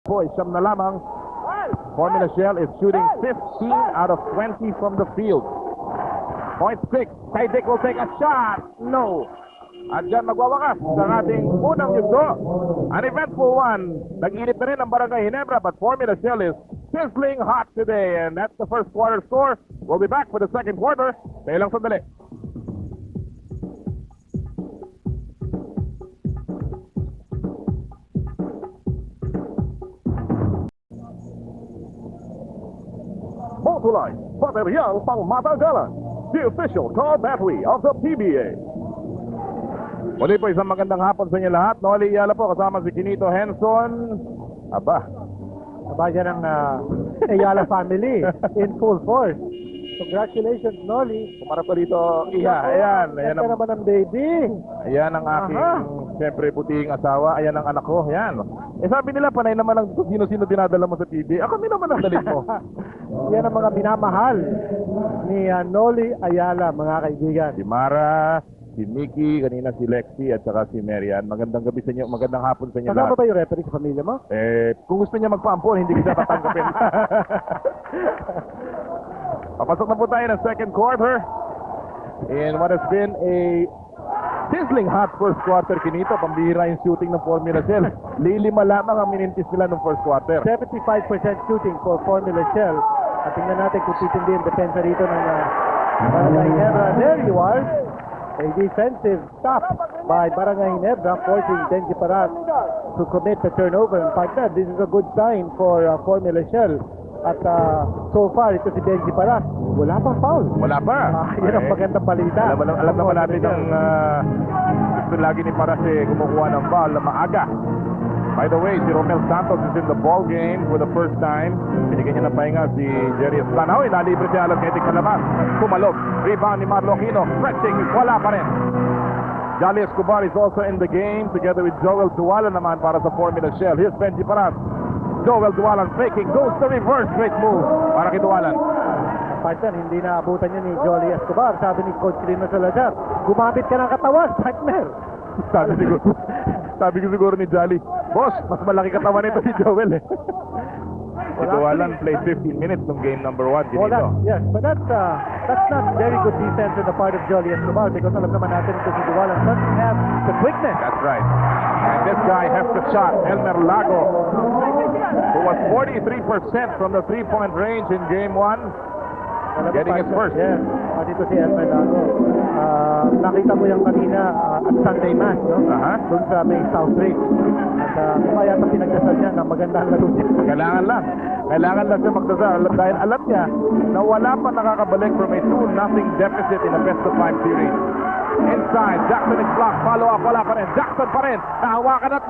po ay siyam na lamang. Formula Shell is shooting 15 out of 20 from the field. Point 6. Kaidik will take a shot. No. At dyan magwawakas ang ating unang yudo. An eventful one. Nag-init na rin ang Barangay Ginebra, but Formula Shell is sizzling hot today. And that's the first quarter score. We'll be back for the second quarter. Tayo lang sandali. Motulite, bateryang pangmatagalan. The official car battery of the PBA. Muli po isang magandang hapon sa inyo lahat. Noli Ayala po kasama si Kinito Henson. Aba. Yan ang Ayala family in full force. Congratulations, Noli. Kumarap ko dito. Ayan. Ayan Ito naman ang baby. Ayan ang aking, siyempre, puting asawa. Ayan ang anak ko. Ayan. Sabi nila, panay naman ang sino-sino dinadala mo sa TV. Ako naman ang dalit mo. Yan ang mga minamahal ni Noli Ayala, mga kaibigan. Si Mara, si Mickey, kanina si Lexi, at saka si Marian. Magandang gabi sa inyo, magandang hapon sa inyo Kasama lahat. ba yung referee sa pamilya mo? Kung gusto niya magpaampon, hindi kita tatanggapin. Papasok na po tayo ng second quarter. In what has been a sizzling hot first quarter, Kinito, pambihira yung shooting ng Formula Shell. Lilima lamang ang minintis nila ng first quarter. 75% shooting for Formula Shell. At tingnan natin kung titindi ang depensa rito ng Barangay Ginebra. There you are. A defensive stop by Barangay Ginebra, forcing Denji Paras to commit the turnover. In fact, this is a good sign for Formula Shell. At so far, ito si Denji Paras. Wala pang foul. Wala pa. Yan ang magandang balita. Alam naman natin yung gusto lagi ni Paras kumukuha ng foul na maaga. By the way, si Romel Santos is in the ball game for the first time. Binigyan niya ng pahinga si Jerry Esplanaw. Inalibre siya alas Etik Kalabas. Kumalog. Rebound ni Marlo Aquino. Stretching. Wala pa rin. Jolly Escobar is also in the game together with Joel Duwalan naman para sa Formula Shell. Here's Benji Paras. Joel Duwalan faking. Goes to reverse. Great move para kay Duwalan. Partner, hindi na abutan niya ni Jolly Escobar. Sabi ni Coach Lino Salazar, gumamit ka ng katawan, partner. Sabi ko siguro ni Jolly, boss, mas malaki katawan nito si Joel eh. Si Duwalan played 15 minutes nung game number 1 Well, dito. yes, but that's not very good defense on the part of Jolly Escobar because alam naman natin ito si Duwalan doesn't have the quickness. That's right. And this guy has the shot, Elmer Lago, who was 43% from the three-point range in game 1. Getting his first. Yes, dito si Elmer Lago. Nakita mo yung kanina at Sunday match, no? Doon sa may South Ridge. At kaya ito pinagdasal niya na magandang laro niya. Kailangan lang siya magdasal dahil alam niya na wala pa nakakabalik from a 2-0 deficit in a best-of-5 series. Inside, Jackson is blocked. Follow up, wala pa rin. Jackson pa rin. Nahawakan at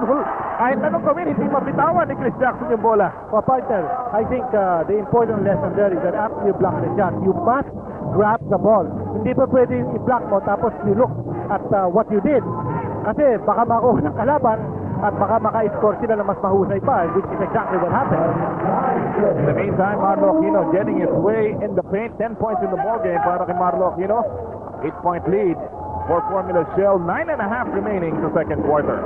kahit anong gawin, hindi mabitawan ni Chris Jackson yung bola. Well, partner, I think the important lesson there is that after you block the shot, you must grab the ball. Hindi pa pwede i-block mo tapos you look at what you did. Kasi baka makuha ng kalaban at baka maka-score sila na mas mahusay pa, which is exactly what happened. In the meantime, Marlo Aquino getting his way in the paint. 10 points in the ball game para kay Marlo Aquino. 8-point lead for Formula Shell. 9.5 remaining to second quarter.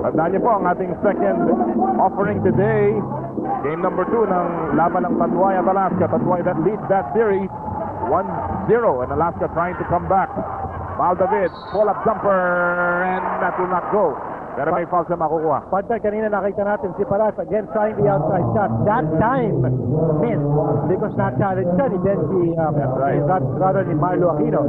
Tandaan niyo po ang ating second offering today. Game number 2 ng laban ng Tanduay at Alaska. Tanduay that leads that series 1-0 and Alaska trying to come back. Maldavid, pull-up jumper and that will not go. Pero may foul siya makukuha. Partner, kanina nakita natin si Paras again trying the outside shot. That time, missed because na-challenge siya ni Denji, rather ni Marlo Aquino.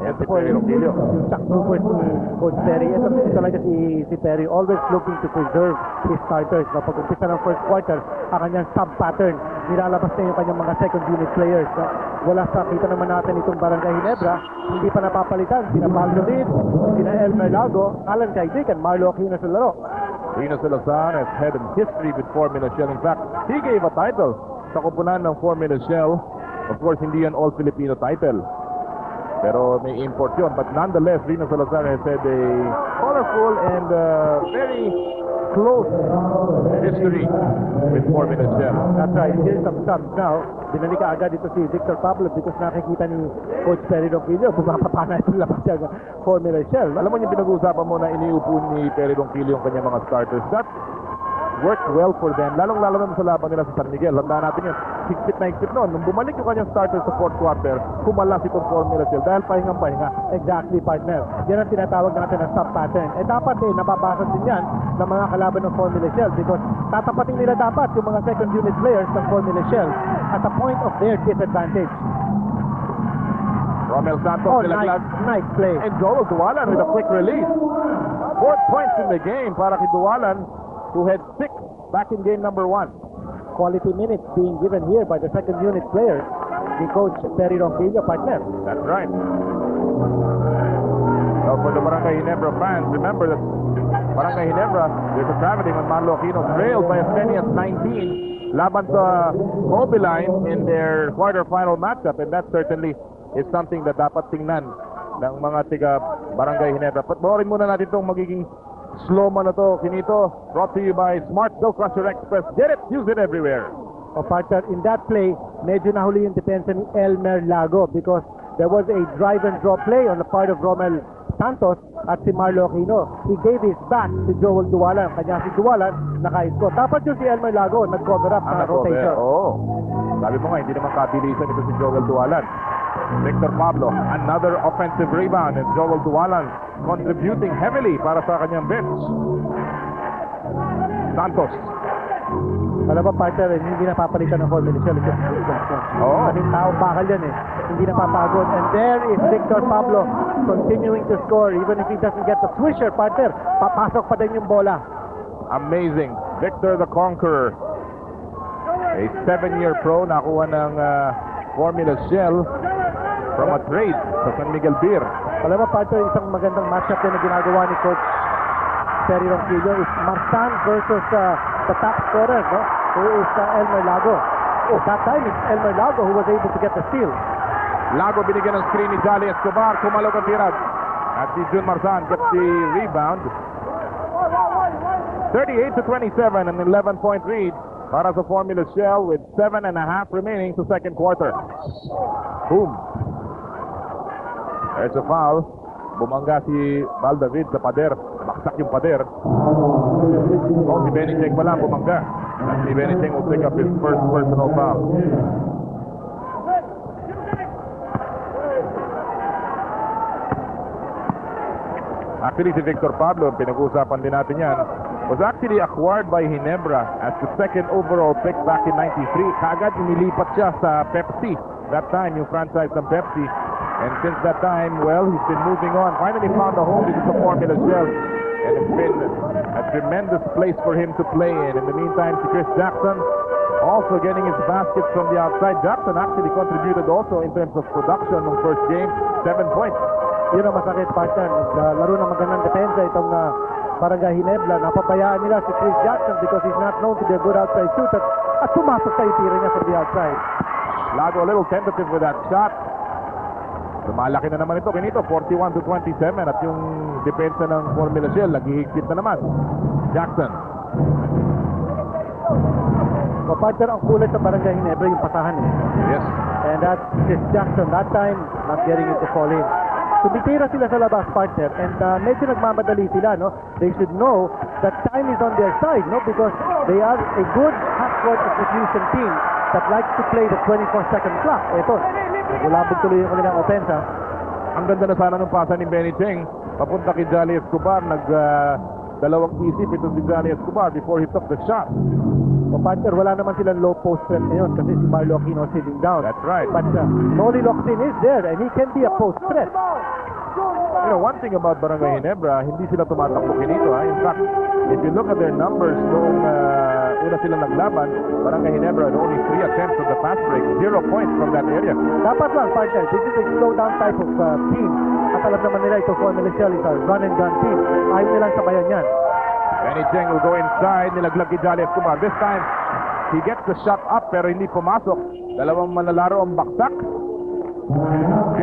Yan si Perry Rogelio. Yung takbubers ni Coach Perry. Ito talaga si Perry, always looking to preserve his starters. No? Pag-umpisa ng first quarter, ang kanyang sub-pattern, nilalabas na yung kanyang mga second unit players. No? Wala sa kita naman natin itong Barangay Ginebra, hindi pa napapalitan. Sina Maldavid, sina Elmer Lago, Alan Caidic, and Marlo Aquino sa laro. Rino Salazar has had a history with Formula Shell. In fact, he gave a title sa kumpunan ng Formula Shell. Of course, hindi yan all-Filipino title. Pero may import yun. But nonetheless, Rino Salazar has had a colorful and very close history with Formula Shell. That's right. Here's some sums now. Binalika agad dito si Victor Pablo because nakikita ni Coach Perry Ronquillo bumapapana itong labas niya ng Formula Shell. Alam mo yung pinag-uusapan mo na iniupo ni Perry Ronquillo yung kanyang mga starters. That worked well for them. Lalong-lalo na sa laban nila sa San Miguel. Handaan natin yun. Higpit na higpit noon. Nung bumalik yung kanyang starters sa fourth quarter, kumalas itong Formula Shell dahil pahinga-pahinga. Exactly, partner. Yan ang tinatawag natin na stop pattern. Eh dapat nababasa din yan ng mga kalaban ng Formula Shell because tatapatin nila dapat yung mga second unit players ng Formula Shell at a point of their disadvantage. Romel Santos Oh, nilaglag. nice play. And Joel Dualan with a quick release. 4 points in the game para kay Dualan, who had 6 back in game number 1. Quality minutes being given here by the second unit players, the Coach Perry Ronquillo, partner. That's right. So for the Barangay Ginebra fans, remember that Barangay Ginebra, they're traveling on Manlo Aquino, trailed by as many as 19 laban sa Mobiline in their quarterfinal matchup, and that certainly is something that dapat tingnan ng mga tiga Barangay Ginebra. Panoorin muna natin itong magiging slow mo na to, Kinito, brought to you by Smart Dough Crusher Express. Get it, use it everywhere. O partner, in that play, medyo nahuli yung depensa ni Elmer Lago because there was a drive and draw play on the part of Romel Santos at si Marlo Aquino. He gave his back to Joel Dualan. Kanya si Dualan naka-score. Dapat yung si Elmer Lago nag-cover up na rotation. Oo. Sabi mo nga, hindi naman kabilisan ito si Joel Dualan. Victor Pablo, another offensive rebound, and Joel Dualan contributing heavily para sa kanyang bench. Santos. Alam ba partner, hindi napapalitan ng Formula Shell. Oo. Maraming taong bakal yan eh. Hindi napapagod. And there is Victor Pablo continuing to score even if he doesn't get the swisher, partner. Papasok pa din yung bola. Amazing. Victor the Conqueror. A 7-year pro, nakuha ng Formula Shell from a trade sa San Miguel Beer. Alam mo, partner, isang magandang matchup din na ginagawa ni Coach Perry Ronquillo is Marsan versus the top scorer, no? Who is Elmer Lago. Oh, that time it's Elmer Lago who was able to get the steal. Lago binigyan ng screen ni Jolly Escobar. Kumalog ang tirad. At si Jun Marsan gets the rebound. 38-27, an 11-point lead para sa Formula Shell with 7.5 remaining sa second quarter. Boom. There's a foul. Bumangga si Val David sa pader. Baksak yung pader. Oh, si Beniteng pala bumangga. At si Beniteng will pick up his first personal foul. Actually, si Victor Pablo, pinag-uusapan din natin yan, was actually acquired by Ginebra as the second overall pick back in 93. Kaagad inilipat siya sa Pepsi. That time, yung franchise ng Pepsi. And since that time, well, he's been moving on. Finally found a home in the Formula Shell. And it's been a tremendous place for him to play in. In the meantime, si Chris Jackson also getting his baskets from the outside. Jackson actually contributed also in terms of production ng first game. 7 points. Yun ang masakit, partner. Laro ng magandang depensa itong Barangay Ginebra. Napabayaan nila si Chris Jackson because he's not known to be a good outside shooter. At pumasok sa tira niya from the outside. Lago a little tentative with that shot. Lumalaki na naman ito. Kinito, 41-27. At yung depensa ng Formula Shell, naghihigpit na naman. Jackson. So, partner, ang kulit sa Barangay Ginebra yung pasahan eh. Yes. And that's Chris Jackson. That time, not getting it to fall in. Tumitira sila sa labas, partner, and medyo nagmamadali sila, no? They should know that time is on their side, no? Because they are a good half-court execution team that likes to play the 24-second clock. Ito, nagulabog tuloy yung kanilang opensa. Ang ganda na sana ng pasa ni Benny Cheng. Papunta kay Jolly Escobar. Dalawang isip ito si Jolly Escobar before he took the shot. So, partner, wala naman silang low post threat ngayon kasi si Marlo Aquino sitting down. That's right. But Noli Locsin is there and he can be a post threat. You know, one thing about Barangay Ginebra, hindi sila tumatakbo kinito. In fact, if you look at their numbers noong una sila naglaban, Barangay Ginebra had only 3 attempts on the fast break, 0 points from that area. Dapat lang, partner. This is a slow down type of team. At alam naman nila ito, Formula Shell is a run and gun team. Ayaw nilang sabayan yan. Benny Cheng will go inside, nilaglag kay Jolly Escobar. This time, he gets the shot up pero hindi pumasok. Dalawang manlalaro ang baksak.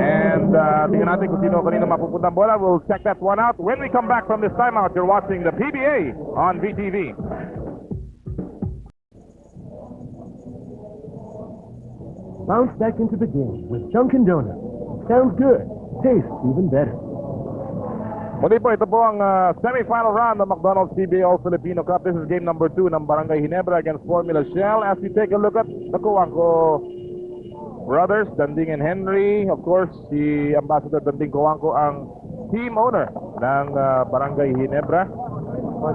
And tingnan natin kung sino kanina mapupuntang bola. We'll check that one out. When we come back from this timeout, you're watching the PBA on VTV. Bounce back into the game with Dunkin' Donuts. Sounds good. Tastes even better. Muli po, ito po ang semi-final round ng McDonald's PBA All-Filipino Cup. This is game number 2 ng Barangay Ginebra against Formula Shell. As we take a look at the Coanco brothers, Danding and Henry. Of course, si Ambassador Danding Coanco ang team owner ng Barangay Ginebra.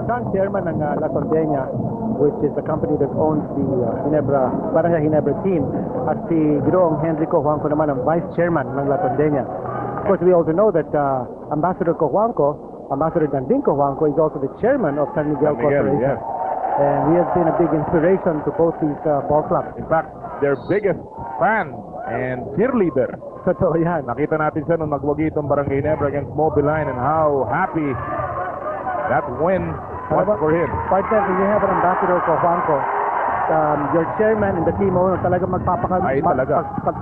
Siya ang chairman ng La Tordena, which is the company that owns the Barangay Ginebra team. At si Ginoong Henry Cojuangco naman ang vice chairman ng La Tordena. Of course, we also know that Ambassador Cojuangco, Ambassador Danding Cojuangco, is also the chairman of San Miguel, San Miguel, Corporation. yes. And he has been a big inspiration to both these ball clubs. In fact, their biggest fan and cheerleader. Totoo yan. Nakita natin siya nung nagwagi itong Barangay Ginebra against Mobiline and how happy that win was for him. Partner, when you have an Ambassador Cojuangco, your chairman and the team owner talaga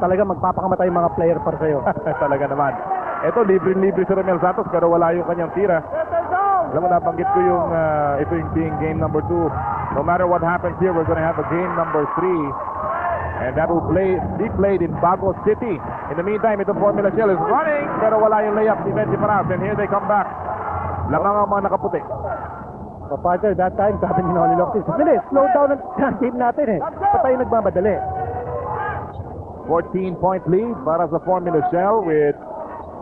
talaga magpapakamatay yung mga player para sa'yo. Talaga naman. Ito, libre-libre si Romel Santos pero wala yung kanyang tira. Alam mo, nabanggit ko yung ito yung being game number 2. No matter what happens here, we're gonna have a game number 3. And that will be played in Bago City. In the meantime, itong Formula Shell is running pero wala yung layup defensive pass. And here they come back. Lamang ang mga nakaputi. So, partner, that time, sabi ni Noli Loctis, bilis, slow down ang team natin eh. Pa tayo nagmamadali. 14-point lead para sa Formula Shell with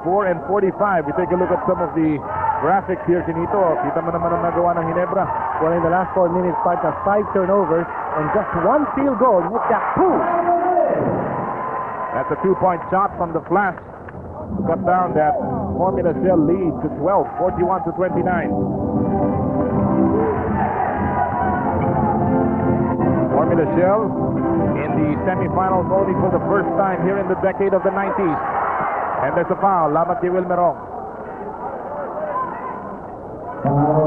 4 and 45. We take a look at some of the graphics here, Chinito. Kita mo naman ang nagawa ng Ginebra. Well, in the last 4 minutes, partner, 5 turnovers and just 1 field goal. Nick Dakpu. That's a 2-point shot from the flash to cut down that Formula Shell lead to 12, 41 to 29. Formula Shell in the semifinals only for the first time here in the decade of the 90s. And there's a foul. Lamat kay Wilmerong.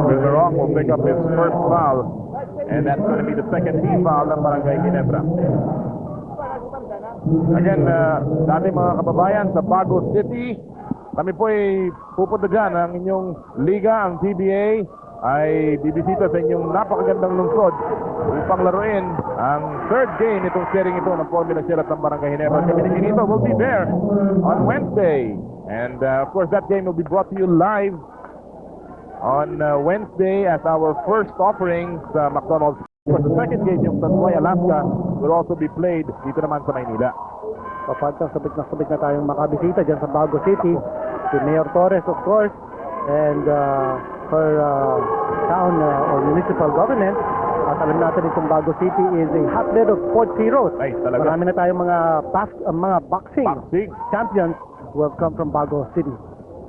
Wilmerong will pick up his first foul. And that's going to be the second team foul ng Barangay Ginebra. Again, dati mga kababayan sa Bago City, kami po ay pupunta dyan. Ang inyong liga, ang TBA, ay bibisita sa inyong napakagandang lungsod upang laruin ang third game itong sharing ito ng Formula Shell at ng Barangay Ginebra. Kami ni Ginito will be there on Wednesday. And of course, that game will be brought to you live on Wednesday as our first offering sa McDonald's. For the second game, yung Tanduay, Alaska, will also be played dito naman sa Maynila. So, partner, sabit na tayong makabisita dyan sa Bago City. Si Mayor Torres, of course, and her town or municipal government. At alam natin itong Bago City is a hotbed of sports heroes. Ay, talaga. Marami na tayong mga boxing champions who have come from Bago City.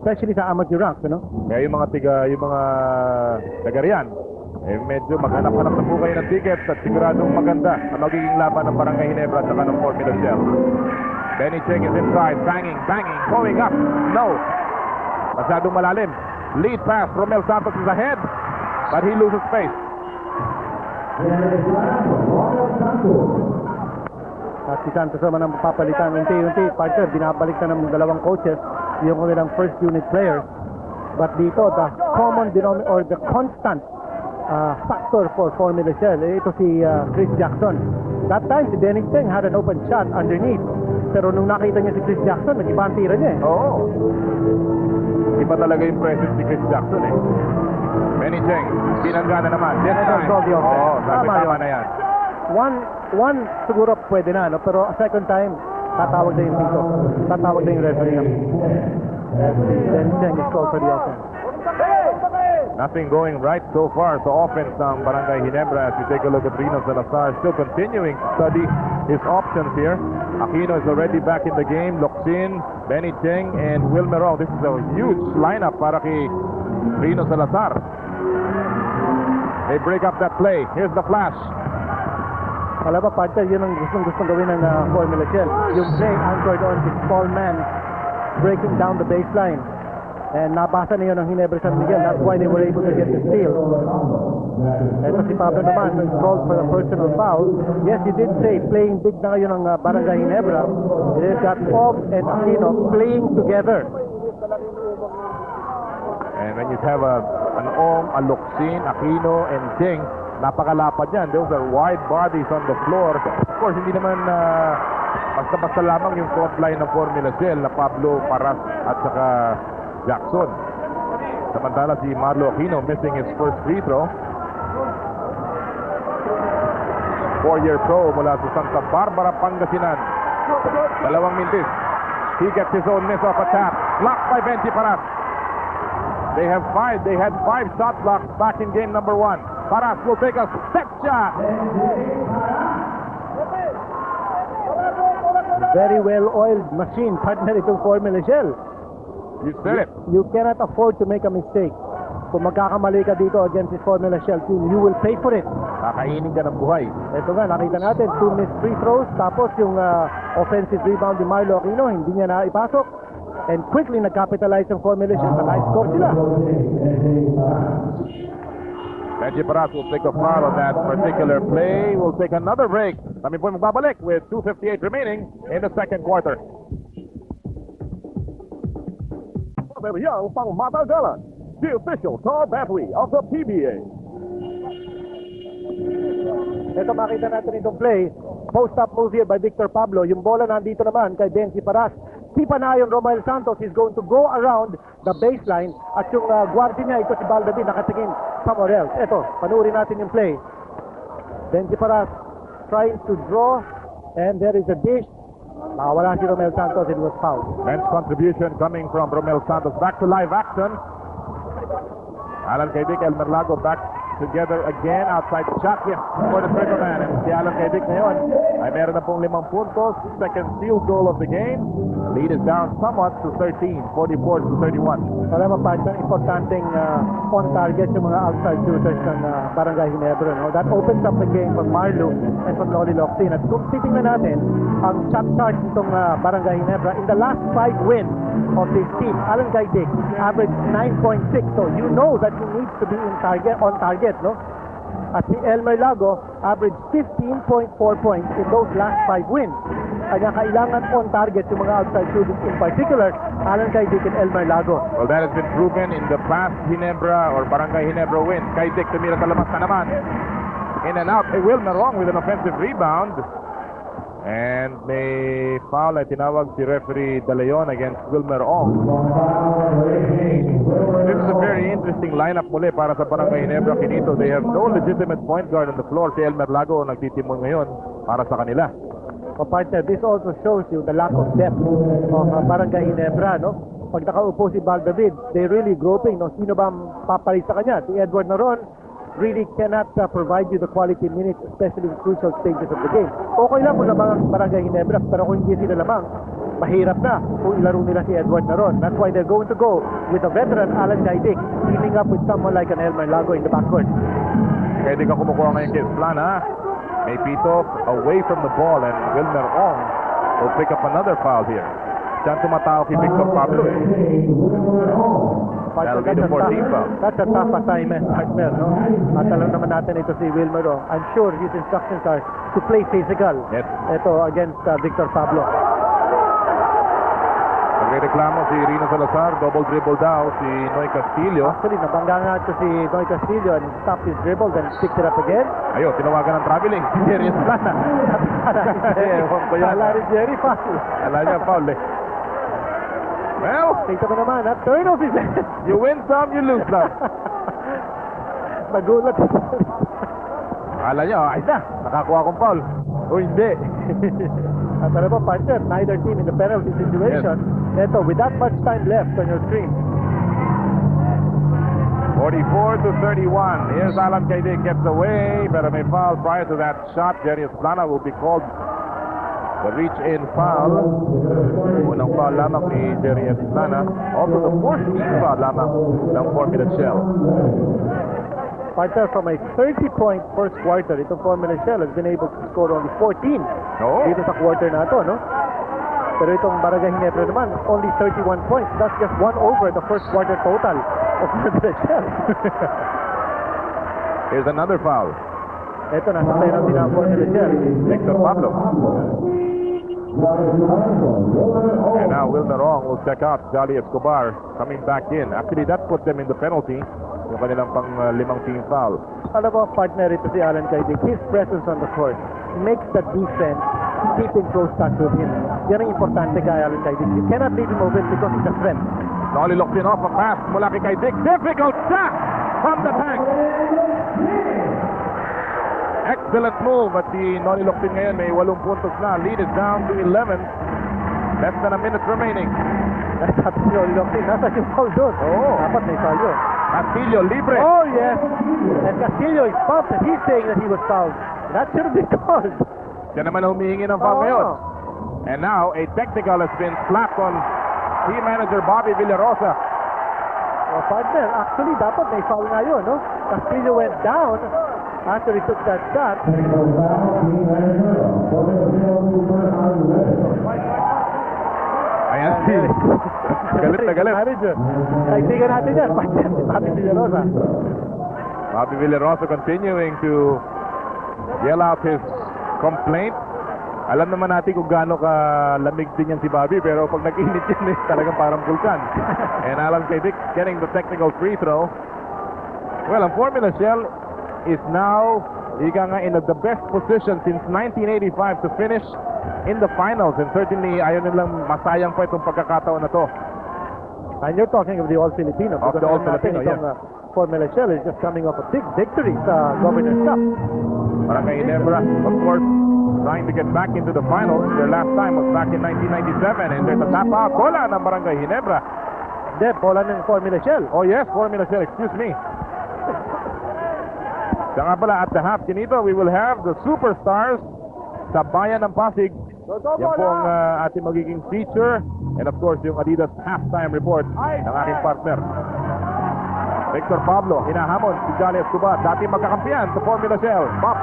Especially sa amateur ranks, you know? Kaya yung mga taga riyan, eh medyo maghanap-hanap na po kayo ng tickets at siguradong maganda ang magiging laban ng Barangay Ginebra at saka ng Formula Shell. Benny Cheng is inside, banging, going up. No. Masyadong malalim. Lead pass, Romel Santos is ahead, but he loses space. At si Santos naman ang papalitan unti-unti. Partner, binabalik na ng dalawang coaches yung kanilang first unit players. But dito, the common denominator or the constant factor for Formula Shell, ito si Chris Jackson. That time, si Dennis Cheng had an open shot underneath. Pero nung nakita niya si Chris Jackson, nag-iba ang tira niya eh. Oo. Iba talaga yung presence ni Chris Jackson eh. Benny Cheng, pinangga na naman. This time. Oo, tama na yan. One siguro pwede na, no? Pero a second time, tatawag na yung dito. Tatawag na yung referee. And Dennis Cheng is called for the offense. Nothing going right so far sa offense ng Barangay Ginebra as we take a look at Rino Salazar still continuing to study his options here. Aquino is already back in the game. Locsin, Benny Cheng, and Wilmerong. This is a huge lineup para kay Rino Salazar. They break up that play. Here's the flash. Alam ba, partner, yun ang gustong gawin ng Formula Shell. Yung play anchored on this tall man breaking down the baseline. And nabasa na yun ng Ginebra San Miguel. That's why they were able to get the steal. Ito si Pablo naman, is called for a personal foul. Yes, he did say playing big na ngayon ang Barangay Ginebra. It has got Bob and Aquino playing together. And when you have an Ong, a Luxin, Aquino, and Ding, napakalapad yan. Those are wide bodies on the floor. Of course, hindi naman basta-basta lamang yung front line ng Formula Shell na Pablo, Paras at saka Jackson. Samantala si Marlo Aquino missing his first free throw. 4-year pro mula sa Santa Barbara, Pangasinan. 2 mintis. He gets his own miss off a tap. Blocked by Benji Paras. They had 5 shot blocks back in game number 1. Paras will take a step shot. Very well-oiled machine, partner itong Formula Shell. You said it. You cannot afford to make a mistake. Kung magkakamali ka dito against this Formula Shell team, you will pay for it. Kakainin ka ng buhay. Ito nga, nakita natin, 2 missed free throws, tapos yung offensive rebound ni Marlo Aquino, hindi niya na ipasok. And quickly nag-capitalize ang Formula Shell, naka-score sila. Benji Paras will take a foul on that particular play. We'll take another break. Kami po magbabalik with 2:58 remaining in the second quarter. Father Young pang matagalan, the official car battery of the PBA. Ito makita natin itong play. Post-up move here by Victor Pablo. Yung bola nandito naman kay Benji Paras. Tipanayon Romael Santos is going to go around the baseline at yung guardia niya, ito si Baldavid, nakatingin somewhere else. Ito, panuorin natin yung play. Benji Paras trying to draw and there is a dish. Nakawala si Romael Santos, it was foul. Bench contribution coming from Romel Santos. Back to live action. Alan Kaidik, Elmer Lago back together again outside the shot here for the trigger man. And si Alan Kaidik ngayon ay meron na pong 5 puntos. Second field goal of the game. Lead is down somewhat to 13, 44-31. Alam mo, partner, importanteng on-target yung mga outside shooters ng Barangay Ginebra. No? That opens up the game for Marlo and for Loli Locsin. At kung titingnan natin, ang shot chart nitong Barangay Ginebra, in the last 5 wins of this team, Alan Kaidik averaged 9.6. So you know that he needs to be on target, no? At si Elmer Lago averaged 15.4 points in those last 5 wins. Kaya kailangan on target yung mga outside shooters, in particular, Alan Kaidik and Elmer Lago. Well, that has been proven in the past Ginebra or Barangay Ginebra win. Kaidik tumira sa labas na naman. In and out. Wilmer Ong with an offensive rebound. And may foul ay tinawag si referee De Leon against Wilmer Ong. This is a very interesting lineup muli para sa Barangay Ginebra Quinito. They have no legitimate point guard on the floor. Si Elmer Lago ang nagtitimon ngayon para sa kanila. So partner, this also shows you the lack of depth of Barangay Ginebra, no? Pag nakaupo si Baldavid, they really groping, no? Sino ba ang papalit sa kanya? Si Edward Naron really cannot provide you the quality minutes, especially in crucial stages of the game. Okay lang kung lamang ang Barangay Ginebra, pero kung hindi sila lamang, mahirap na kung ilaro nila si Edward Naron. That's why they're going to go with a veteran Alan Kaidik, teaming up with someone like an Elmer Lago in the backcourt. Kaidik ang kumukuha ngayon kay Plana. May Pito away from the ball and Wilmer Ong will pick up another foul here. Diyan tumatao si Victor Pablo. That'll be the 14th foul. That's a tough assignment, partner, no? At alam naman natin ito si Wilmer Ong. I'm sure his instructions are to play physical. Yes. Ito against Victor Pablo. Nagreklamo si Rino Salazar, double dribble daw si Noy Castillo. Actually, nabangga nga ito si Noy Castillo and stopped his dribble, then picked it up again. Ayun, tinawagan ng traveling. Serious Plana. Kala rin Jerry foul. Kala niya foul eh. Well, Tingnan mo naman, turn off his head. you win some, you lose some. Nagulat. Kala niya, ayos na, nakakuha akong foul. O hindi. At alam mo, partner, neither team in the penalty situation. Ito, with that much time left on your screen. 44-31. Here's Alan Kaidik gets away, pero may foul prior to that shot. Jarius Plana will be called the reach-in foul. Unang foul lamang ni Jarius Plana. Also the 14th foul lamang ng Formula Shell. Partner, from a 30-point first quarter, itong Formula Shell has been able to score only 14 dito sa quarter na ito, no? Pero itong Barangay Ginebra naman, only 31 points. That's just 1 over the first quarter total of Formula Shell. Here's another foul. Ito, nasa penalty na ang Formula Shell. Victor Pablo. And now Wilner Ong will check out Jolly Escobar coming back in. Actually, that put them in the penalty. Yung kanilang pang limang team foul. Alam mo, partner ito si Alan Kaidig. His presence on the court makes the defense keep in close touch with him. Yan ang importante kay Alan Kaidig. You cannot leave him open because he's a friend. Nolly locked in off a pass mula kay Kaidik. Difficult shot from the tank. Excellent move at si Nolly locked in ngayon. May 8 puntos na. Lead is down to 11. Less than a minute remaining. Sabi si Nolly Loctin, nasa yung foul doon. Oo. Dapat may foul yun. Castillo libre. Oh, yes. And Castillo is bumped and he's saying that he was fouled. That should have been called. Siya naman humihingi ng foul ngayon. Oo. And now a technical has been slapped on team manager Bobby Villarosa. Oh, partner, actually, dapat may foul nga yun, no? Castillo went down after he took that shot. Ayan si galit na galit. Manager. Kaibigan natin yan, partner. Bobby Villarosa. Bobby Villarosa continuing to yell out his complaint. Alam naman natin kung gaano ka lamig din yan si Bobby, pero pag nag-init yan talagang parang vulkan. And Alan Kaidik getting the technical free throw. Well, ang Formula Shell is now ika nga in the best position since 1985 to finish in the finals, and certainly ayaw nilang masayang pa itong pagkakataon na to. And you're talking of the All-Filipino. Of the All-Filipino, yes. Formula Shell is just coming off a big victory sa Governor's Cup. Barangay Ginebra, of course, trying to get back into the finals. Their last time was back in 1997, and there's a tap-out bola ng Barangay Ginebra. Hindi, bola ng Formula Shell. Oh yes, Formula Shell, excuse me. Siya nga pala, at the half, Kinito, we will have the superstars sa Bayan ng Pasig. Yan po ang ating magiging feature. And of course, yung Adidas halftime report ng aking partner. Victor Pablo, hinahamon si Jolly Escobar. Dati magkakampiyan sa Formula Shell. Pop,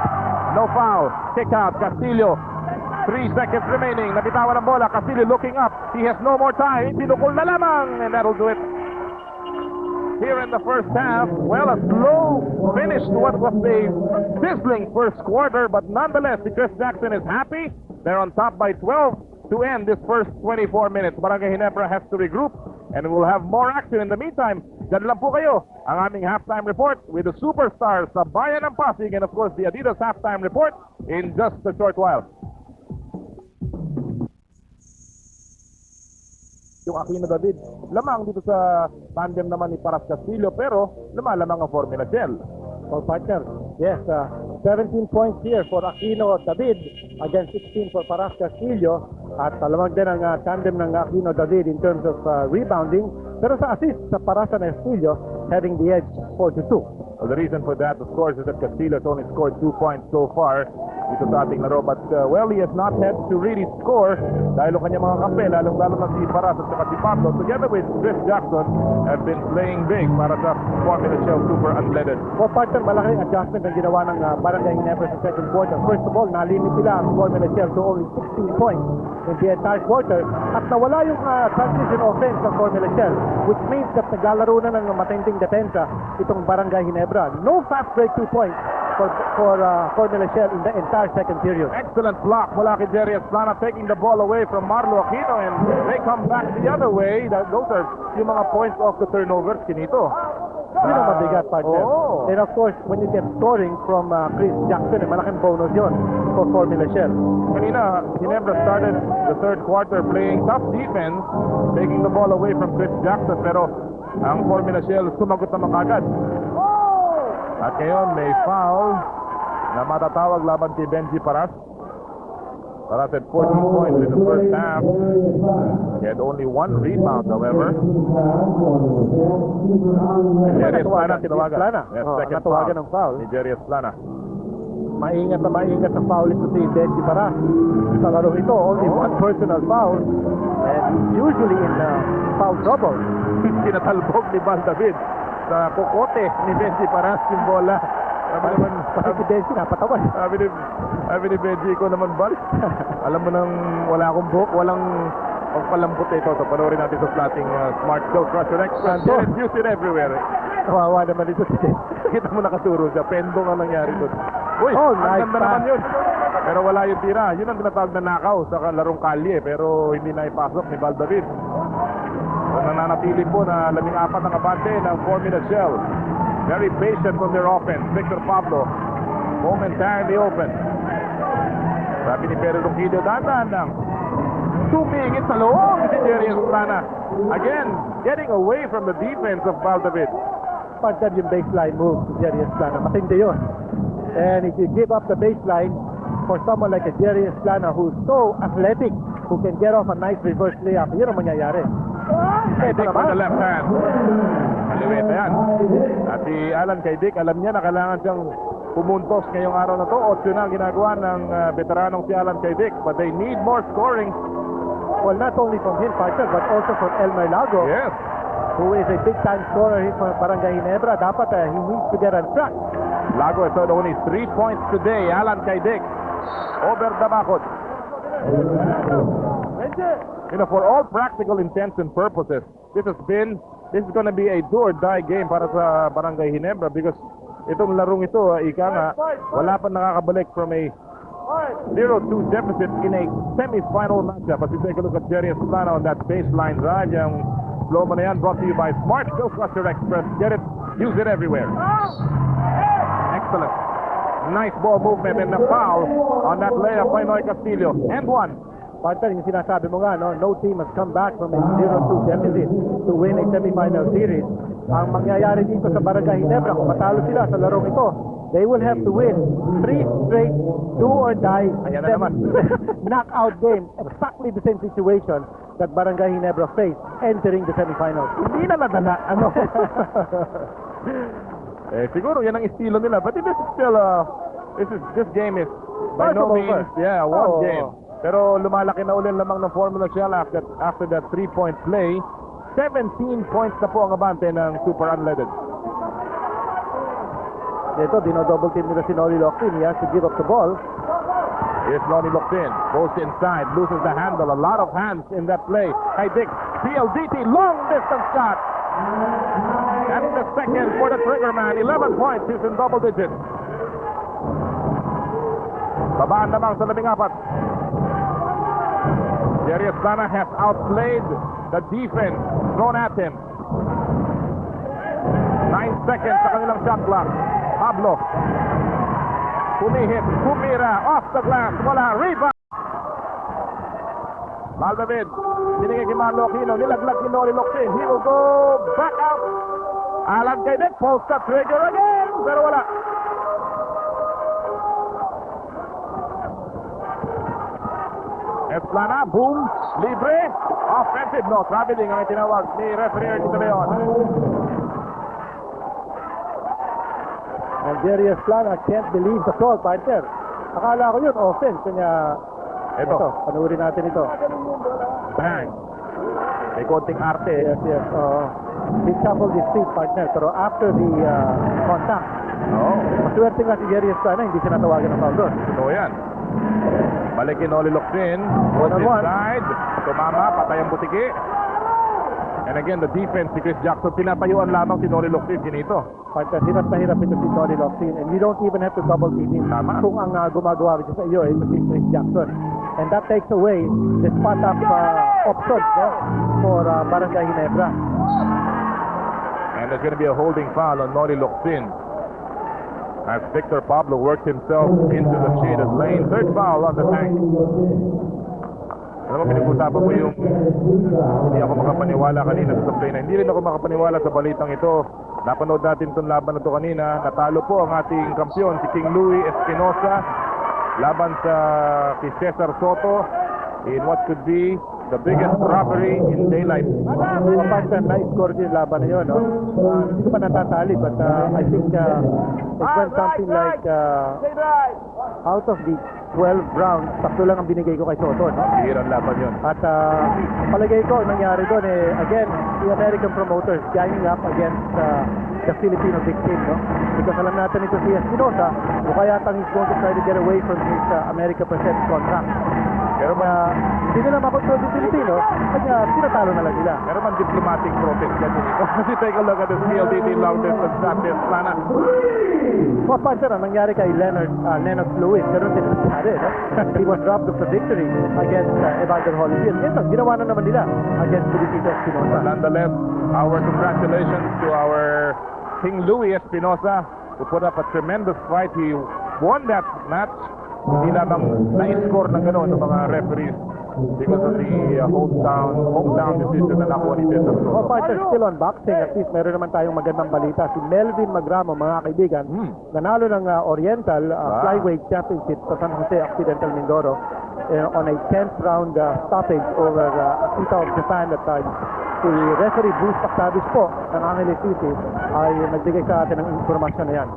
no foul. Kick out, Castillo. 3 seconds remaining. Nabitawan ang bola. Castillo looking up. He has no more time. Pinukul na lamang. And that'll do it. Here in the first half, well, a slow finish to what was a sizzling first quarter, but nonetheless, the Chris Jackson is happy. They're on top by 12 to end this first 24 minutes. Barangay Ginebra has to regroup, and we'll have more action in the meantime. Diyan lang po kayo ang aming halftime report with the superstars sa Bayan ng Pasig, and of course, the Adidas halftime report in just a short while. Yung Aquino David, lamang dito sa tandem naman ni Paras Castillo, pero lamang ang Formula Shell. Well, partner, yes, 17 points here for Aquino David against 16 for Paras Castillo. At lamang din ang tandem ng Aquino David in terms of rebounding. Pero sa assist, sa Paras Castillo having the edge 4-2. Well, the reason for that, of course, is that Castillo has only scored 2 points so far dito sa ating laro. But, well, he has not had to really score dahil ang kanyang mga kampe, lalong-lalo na si Paras at saka si Pablo, together with Chris Jackson, have been playing big para sa Formula Shell Super Unleaded. For partner, malaking adjustment ang ginawa ng Barangay Ginebra sa second quarter. First of all, nalimit sila ang Formula Shell to only 16 points in the entire quarter. At nawala yung transition offense ng Formula Shell, which means that naglalaro na ng matinding depensa itong Barangay Ginebra. No fast break 2 points for Formula Shell in the entire second period. Excellent block mula kay Jerry Esplana, taking the ball away from Marlo Aquino, and they come back the other way. Those are yung mga points off the turnovers, Kinito. Yun ang mabigat, partner. Oh. And of course, when you get scoring from Chris Jackson, malaking bonus yun for Formula Shell. Kanina, Ginebra started the third quarter playing tough defense, taking the ball away from Chris Jackson, pero ang Formula Shell sumagot naman kagad. At ngayon, may foul na matatawag laban kay Benji Paras. Paras had 14 points in the first half. He had only 1 rebound, however. Jerry Esplana tinawagan. Yes, second foul ng foul. ni Jerry Esplana. Maingat na foul ito si Benji Paras. Sa laro ito, only one personal foul. And usually in foul trouble. Tinatalbog ni Val David sa kokote ni Benji Paras yung bola. Sabi naman, Si Benji napatawan. sabi ni Benji ko naman, Val, alam mo nang wala akong buhok, walang pagpalambot ito. So panoorin natin sa flatting Smart Joe Crusher Extra. Use it everywhere. Kawawa naman ito si Benji. Kita mo nakaturo siya. Pendong ang nangyari doon. Uy, Oh, ang nice ganda pass. naman yun. Pero wala yung tira. Yun ang tinatawag na nakaw sa larong kalye. Pero hindi na ipasok ni Val David. So, nananatili po na 14 ang abante ng Formula Shell. Very patient on their offense. Victor Pablo, momentarily open. Sabi ni Pedro Ronquillo, dahan-dahan lang. Tumingit sa loob si Jerry Estrana. Again, getting away from the defense of Val David. Partner yung baseline move si Jerry Esplana. Matindi yun. And if you give up the baseline for someone like a Jerry Esplana who's so athletic, who can get off a nice reverse layup, yun ang mangyayari. Kaidik on the left hand. Kaliwete yan. At si Alan Kaidik, alam niya na kailangan siyang pumuntos ngayong araw na to. 8 na ang ginagawa ng veteranong si Alan Kaidik. But they need more scoring. Well, not only from him, partner, but also from Elmer Lago, Yes. who is a big-time scorer here for Barangay Ginebra. Dapat he needs to get on track. Lago has only 3 points today. Alan Kaidik over the bakod. You know, for all practical intents and purposes, this is going to be a do or die game para sa Barangay Ginebra because itong larong ito, ika nga, wala pa nakakabalik from a 0-2 deficit in a semi-final matchup. As you take a look at Jerry Esplana on that baseline drive, yung slow mo na yan brought to you by Smart Bill Crusher Express. Get it, use it everywhere. Excellent. Nice ball movement and a foul on that layup by Noy Castillo. And one. Partner, yung sinasabi mo nga, no team has come back from a 0-2 deficit to win a semifinal series. Ang mangyayari dito sa Barangay Ginebra, kung matalo sila sa larong ito, they will have to win 3 straight do or die Ayan na naman. knockout game. Exactly the same situation that Barangay Ginebra faced entering the semifinals. Hindi na nadala. Ano? Siguro yan ang estilo nila. But this is still, this game is by Part no of means, over. one Oo. game. Pero lumalaki na ulit lamang ng Formula Shell after that 3-point play. 17 points na po ang abante ng Super Unleaded. Ito, dino-double team nila si Noli Loctin. He has to give up the ball. Here's Lonnie Loctin, goes inside, loses the handle. A lot of hands in that play. Kaidik, PLDT, long distance shot. That's the second for the trigger man. 11 points, he's in double digits. Babaan lamang sa 14. Jerry Esplana has outplayed the defense thrown at him. 9 seconds sa kanilang shot clock. Pablo. Pumihit, pumira, off the glass, wala, rebound. Val David, binigay kay Manlo Aquino, nilaglag ni Noli Loctin. He will go back out. Alan Kaidik, pulls the trigger again, pero wala. Esplana, boom, libre, offensive, no, traveling ang itinawag ni referee Ernie De Leon. And Jerry Esplana can't believe the call, partner. Akala ko yun, offense. Kanya, Ito, panuorin natin ito. bang. May konting arte. Yes, yes. He shuffled his feet, partner. Pero after the contact, Oo, maswerte nga si Jerry Esplana, hindi siya natawagan ng foul doon. ito yan. Balik kay Noli Loctin, goes One-on-one. inside, tumama, patay ang butiki. And again, the defense si Chris Jackson, pinapayuan lamang si Noli Loctin, ginito. Partner, hirap na hirap ito si Noli Loctin. And you don't even have to double team him. Tama. Kung ang gumagawa rin sa iyo, ito si Chris Jackson. And that takes away the spot-up options for Barangay Ginebra. And there's going to be a holding foul on Noli Loctin as Victor Pablo worked himself into the shaded lane. Third foul on the tank. Alam mo, pinag-usapan mo yung hindi ako makapaniwala kanina sa play na. Hindi rin ako makapaniwala sa balitang ito. Napanood natin itong laban na ito kanina. Natalo po ang ating kampiyon, si King Louie Espinosa, laban sa si Cesar Soto in what could be the biggest robbery in daylight. Mga partner, na-score din yung laban na yun. No? Hindi ko pa natatali, but I think it went something like out of the 12 rounds, tatlo lang ang binigay ko kay Soto. No? Hirang laban yun. At palagay ko, ang nangyari doon, again, the American promoters ganging up against the Filipino big team. No? Because alam natin ito si Espinosa, o kaya he's going to try to get away from his America percent contract. Pero Kaya hindi nila makontrol yung Pilipino, kaya tinatalo na lang nila. Meron man diplomatic protest yan dito. Kasi take a look at the PLDT long distance shot this Plana. Papansin na nangyari kay Lennox Lewis, ganun din nangyari, no? He was robbed of the victory against Evander Holyfield. Ito, ginawa na naman nila against Felicito Espinosa. Nonetheless, our congratulations to our King Louis Espinosa, who put up a tremendous fight. He won that match. Hindi lamang na-score ng gano'n ng mga referees because of the hometown decision na nakuha ni Cesar Oh, Soto. partner, still on boxing. At least meron naman tayong magandang balita. Si Melvin Magramo, mga kaibigan, nanalo ng Oriental Flyweight Championship sa San Jose Occidental Mindoro on a 10th round stoppage over Akita of Japan at si referee Bruce Pactavis po ng Angeles City ay nagbigay sa atin ng informasyon na yan.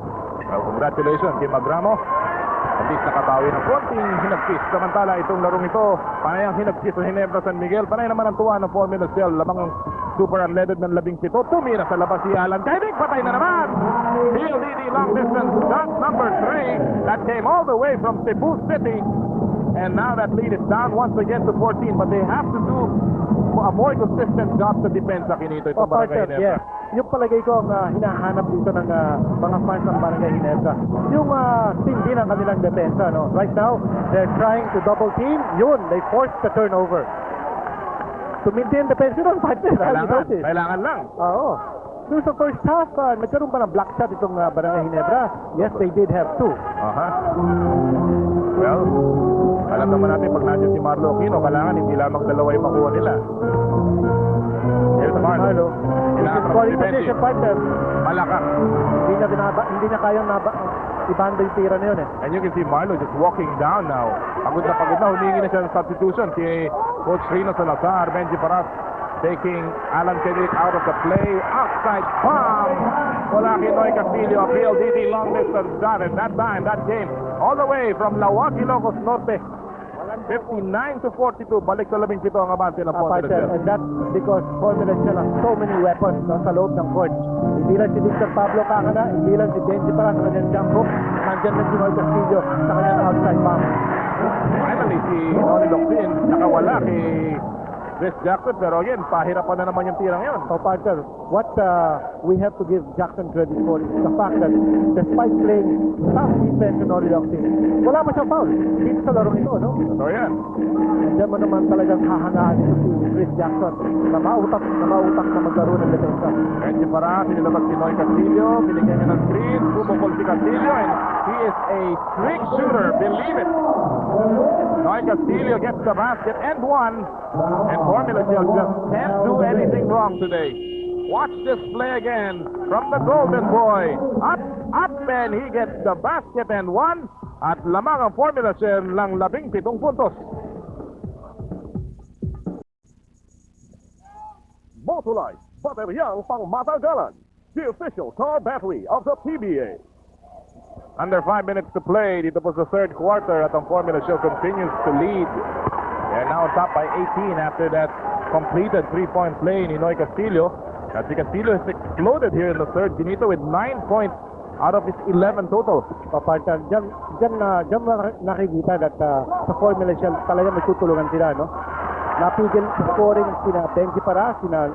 Well, congratulations kay Magramo. At least nakabawi ng konting hinagkis. Samantala, itong larong ito, panay ang hinagkis sa Ginebra San Miguel. Panay naman ang tuwa ng Formula Cell. Lamang ang super unleaded ng 17. Tumira sa labas si Alan Kainig. Patay na naman! PLDT long distance shot number 3 that came all the way from Cebu City. And now that lead is down once again to 14. But they have to do a more consistent job sa depensa kinito. Ito Barangay Partner, Ginebra. yes. Yung palagay ko ang hinahanap dito ng mga fans ng Barangay Ginebra. Yung tindi ng kanilang depensa. No? Right now, they're trying to double team. Yun, they forced the turnover. To maintain the defense yun, partner. Kailangan lang. Oo. Doon sa first half, nagkaroon ba ng black shot itong Barangay Ginebra? Yes, they did have two. Well, alam naman natin pag nandiyan si Marlo Aquino, kailangan hindi lamang dalawa yung makuha nila. Here's Marlo. Scoring position, partner. Malaka. Hindi na kayang ibanda yung tira na yun eh. And you can see Marlo just walking down now. Pagod na, humingi na siya ng substitution. Si Coach Rino Salazar, Benji Paras, taking Alan Kedic out of the play. Outside bomb. Wala kay Noy Castillo, a PLDT long distance shot. And that time, that game, all the way from Lawag, Ilocos Norte. 59-42. Balik sa 17 ang abante ng Formula Partner, Cell. and that's because Formula Cell has so many weapons sa loob ng court. Hindi lang si Victor Pablo Cacana, hindi lang si Benji Paras sa kanyang jump hook, nandiyan lang si Noy Castillo sa kanyang outside bomb. Finally, si Noli Locsin nakawala kay Chris Jackson, pero again, pahirapan na naman yung tirang yun. So, partner, what we have to give Jackson credit for is the fact that despite playing tough defense in Noli Locsin, wala pa siya foul dito sa larong ito, no? So yan. Diyan mo naman talagang hahangaan ito si Chris Jackson na mautak na maglaro ng depensa. Benji Paras, sinilabas si Noy Castillo, binigyan niya ng screen, bumukol si Castillo, and he is a trick shooter, believe it. Noy Castillo gets the basket and one, and Formula Cell just can't do anything wrong today. Watch this play again from the Golden Boy. Up, and he gets the basket and one. At lamang ang Formula Cell lang 17 puntos. Motolite, bateryang pangmatagalan. The official car battery of the PBA. Under 5 minutes to play. Dito po sa third quarter at ang Formula Show continues to lead. They're now top by 18 after that completed 3-point play ni Noy Castillo. At si Castillo has exploded here in the third. Dinito with 9 points out of his 11 total. Partner, dyan nakikita that sa Formula Shell talaga magtutulungan sila, no? Napigil sa scoring sina Benji Paras, sina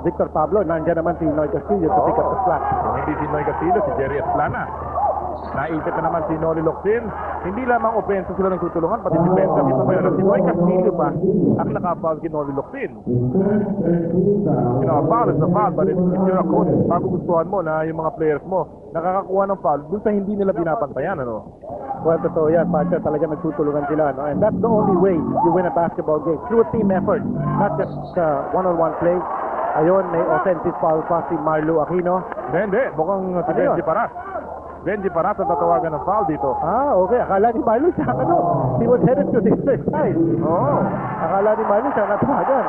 Victor Pablo, nandiyan naman si Noy Castillo to pick up the slack. Kung hindi si Noy Castillo, si Jerry Esplana. Naipit na naman si Noli Locsin. Hindi lamang opensa sila nagtutulungan, pati depensa. Dito ngayon, si Noy Castillo pa ang nakafoul kay Noli Locsin. You know, a foul is a foul, but if you're a coach, magugustuhan mo na yung mga players mo nakakakuha ng foul dun sa hindi nila binapantayan, ano? Well, totoo yan, partner, talaga nagtutulungan sila, no? And that's the only way you win a basketball game, through a team effort, not just one-on-one play. Ayun, may offensive foul pa si Marlo Aquino. Hindi, mukhang si Ano Benji yun? Paras. Benji Paras ang tatawagan ng foul dito. Okay. Akala ni Marlo siya, he was headed to the other side. Oo. Akala ni Marlo siya natawagan.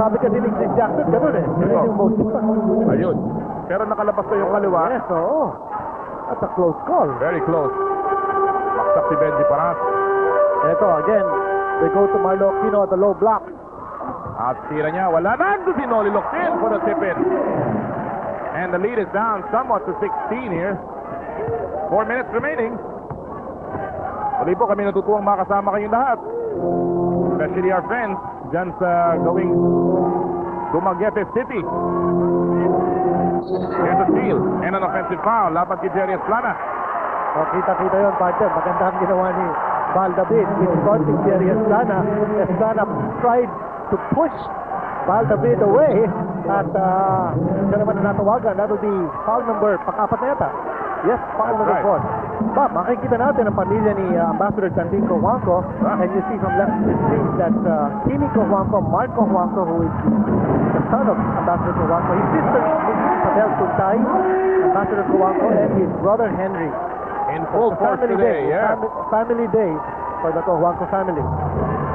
Sabi kasi ni Chris Jackson, gano'n eh. Yun yung motion pa. Ayun. Pero nakalabas na yung kaliwa. Yes, oo. That's a close call. Very close. Baksak si Benji Paras. Ito, again, they go to Marlo Aquino at the low block. At tira niya, wala na. Ando si Noli Locsin for the tip-in. And the lead is down somewhat to 16 here. 4 minutes remaining. Sabi po kami natutuwang makasama kayong lahat. Especially our friends dyan sa gawing Dumaguete City. Here's a steal and an offensive foul. Laban kay Jerry Esplana. O, kita-kita yun, partner. Maganda ang ginawa ni Val David. Confronting Jerry Esplana. Esplana tried to push Val David away. At siya naman na natawagan. That will be foul number pang-apat na yata. Yes, foul That's number right. 4. Ba, makikita natin ang pamilya ni Ambassador Canding Cojuangco. And you see from left to right that Kimi Cojuangco, Mark Cojuangco, who is the son of Ambassador Cojuangco. His sister, Mrs. Isabel Tuntay, Ambassador Cojuangco, and his brother Henry. In full force Family today, day, yeah. family day for the Cojuangco family.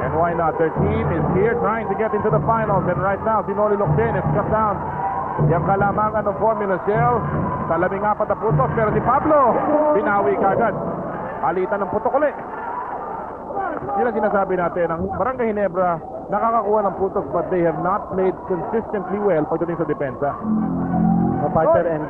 And why not? Their team is here trying to get into the finals. And right now, Sinoli Locsin is cut down. Yung kalamangan ng Formula Shell, sa 14 na puntos. Pero si Pablo, binawi kagad. Palitan ng putok ulit. Yun ang sinasabi natin. Ang Barangay Ginebra, nakakakuha ng putok but they have not played consistently well pagdating sa depensa. Partner, and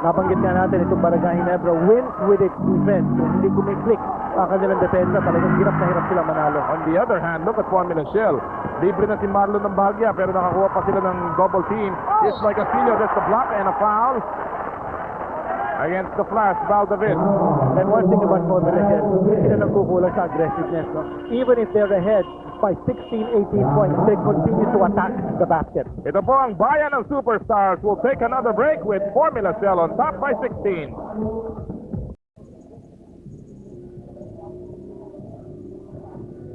nabanggit nga natin itong Barangay Ginebra wins with its defense. Kung hindi kumiklik ang kanilang depensa, talagang hirap na hirap sila manalo. On the other hand, look at Formula Shell. Libre na si Marlon ng bahagya pero nakakuha pa sila ng double team. It's like Castillo, that's the block and a foul against the Flash, Val David. And one thing about Formula Shell, hindi sila nagkukulang sa aggressiveness. No? Even if they're ahead by 16, 18 points, they continue to attack the basket. Ito po ang bayan ng Superstars. We'll take another break with Formula Shell on top by 16.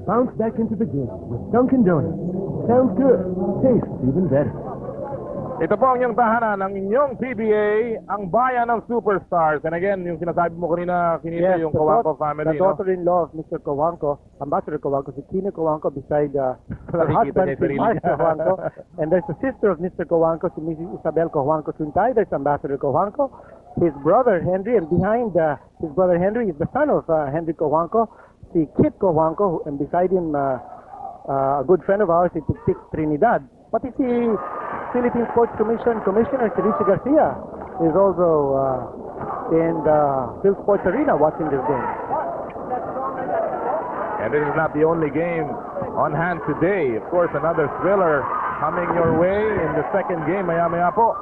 Bounce back into the game with Dunkin' Donuts. Sounds good. Tastes even better. Ito po ang inyong tahanan ng inyong PBA, ang bayan ng Superstars. And again, yung sinasabi mo kanina, yung Cojuangco family. The daughter-in-law of Mr. Cojuangco, Ambassador Cojuangco, si Kino Cojuangco beside her Nakikita niya husband, yung si sarili Mark niya. Cojuangco. And there's the sister of Mr. Cojuangco, si Mrs. Isabel Cojuangco Suntay. There's Ambassador Cojuangco, his brother Henry, and behind his brother Henry is the son of Henry Cojuangco, si Kit Cojuangco, and beside him a good friend of ours, si Tik Trinidad. Pati si Philippine Sports Commission Commissioner si Richie Garcia is also in the Phil Sports Arena watching this game. And this is not the only game on hand today. Of course, another thriller coming your way in the second game. Maya-maya po.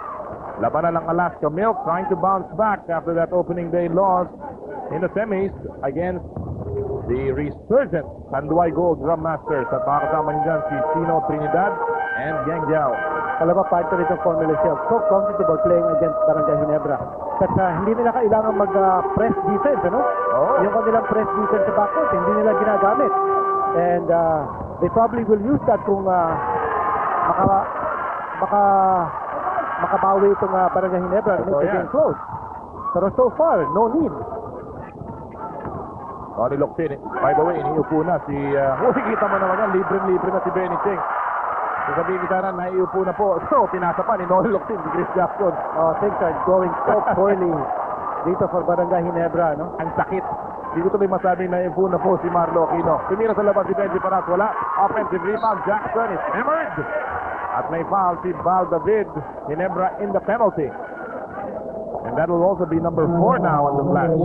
Labanan ng Alaska Milk trying to bounce back after that opening day loss in the semis against the resurgent Tanduay Gold Drum Masters. At makakasama niyo dyan si Sino Trinidad and Yang Giao. Alam mo, partner itong Formula Shell, so comfortable playing against Barangay Ginebra. At hindi nila kailangan mag-press defense, ano? Oh. Yung kanilang press defense sa backcourt, hindi nila ginagamit. And they probably will use that kung makabawi itong Barangay Ginebra to make the game close. Pero so far, no need. Tony Locsin, by the way, iniupo na si... kita mo naman yan, libre-libre na si Benny Cheng. Sasabihin kita na, naiupo na po. So, pinasa pa ni Tony Locsin, si Chris Jackson. Things are going so poorly dito for Barangay Ginebra, no? Ang sakit. Hindi ko tuloy masabing naiupo na po si Marlo Aquino. Tumira sa labas si Benji Paras, wala. Offensive rebound, Jackson is hammered. At may foul si Val David, Ginebra in the penalty. And that will also be number 4 now on the Flash.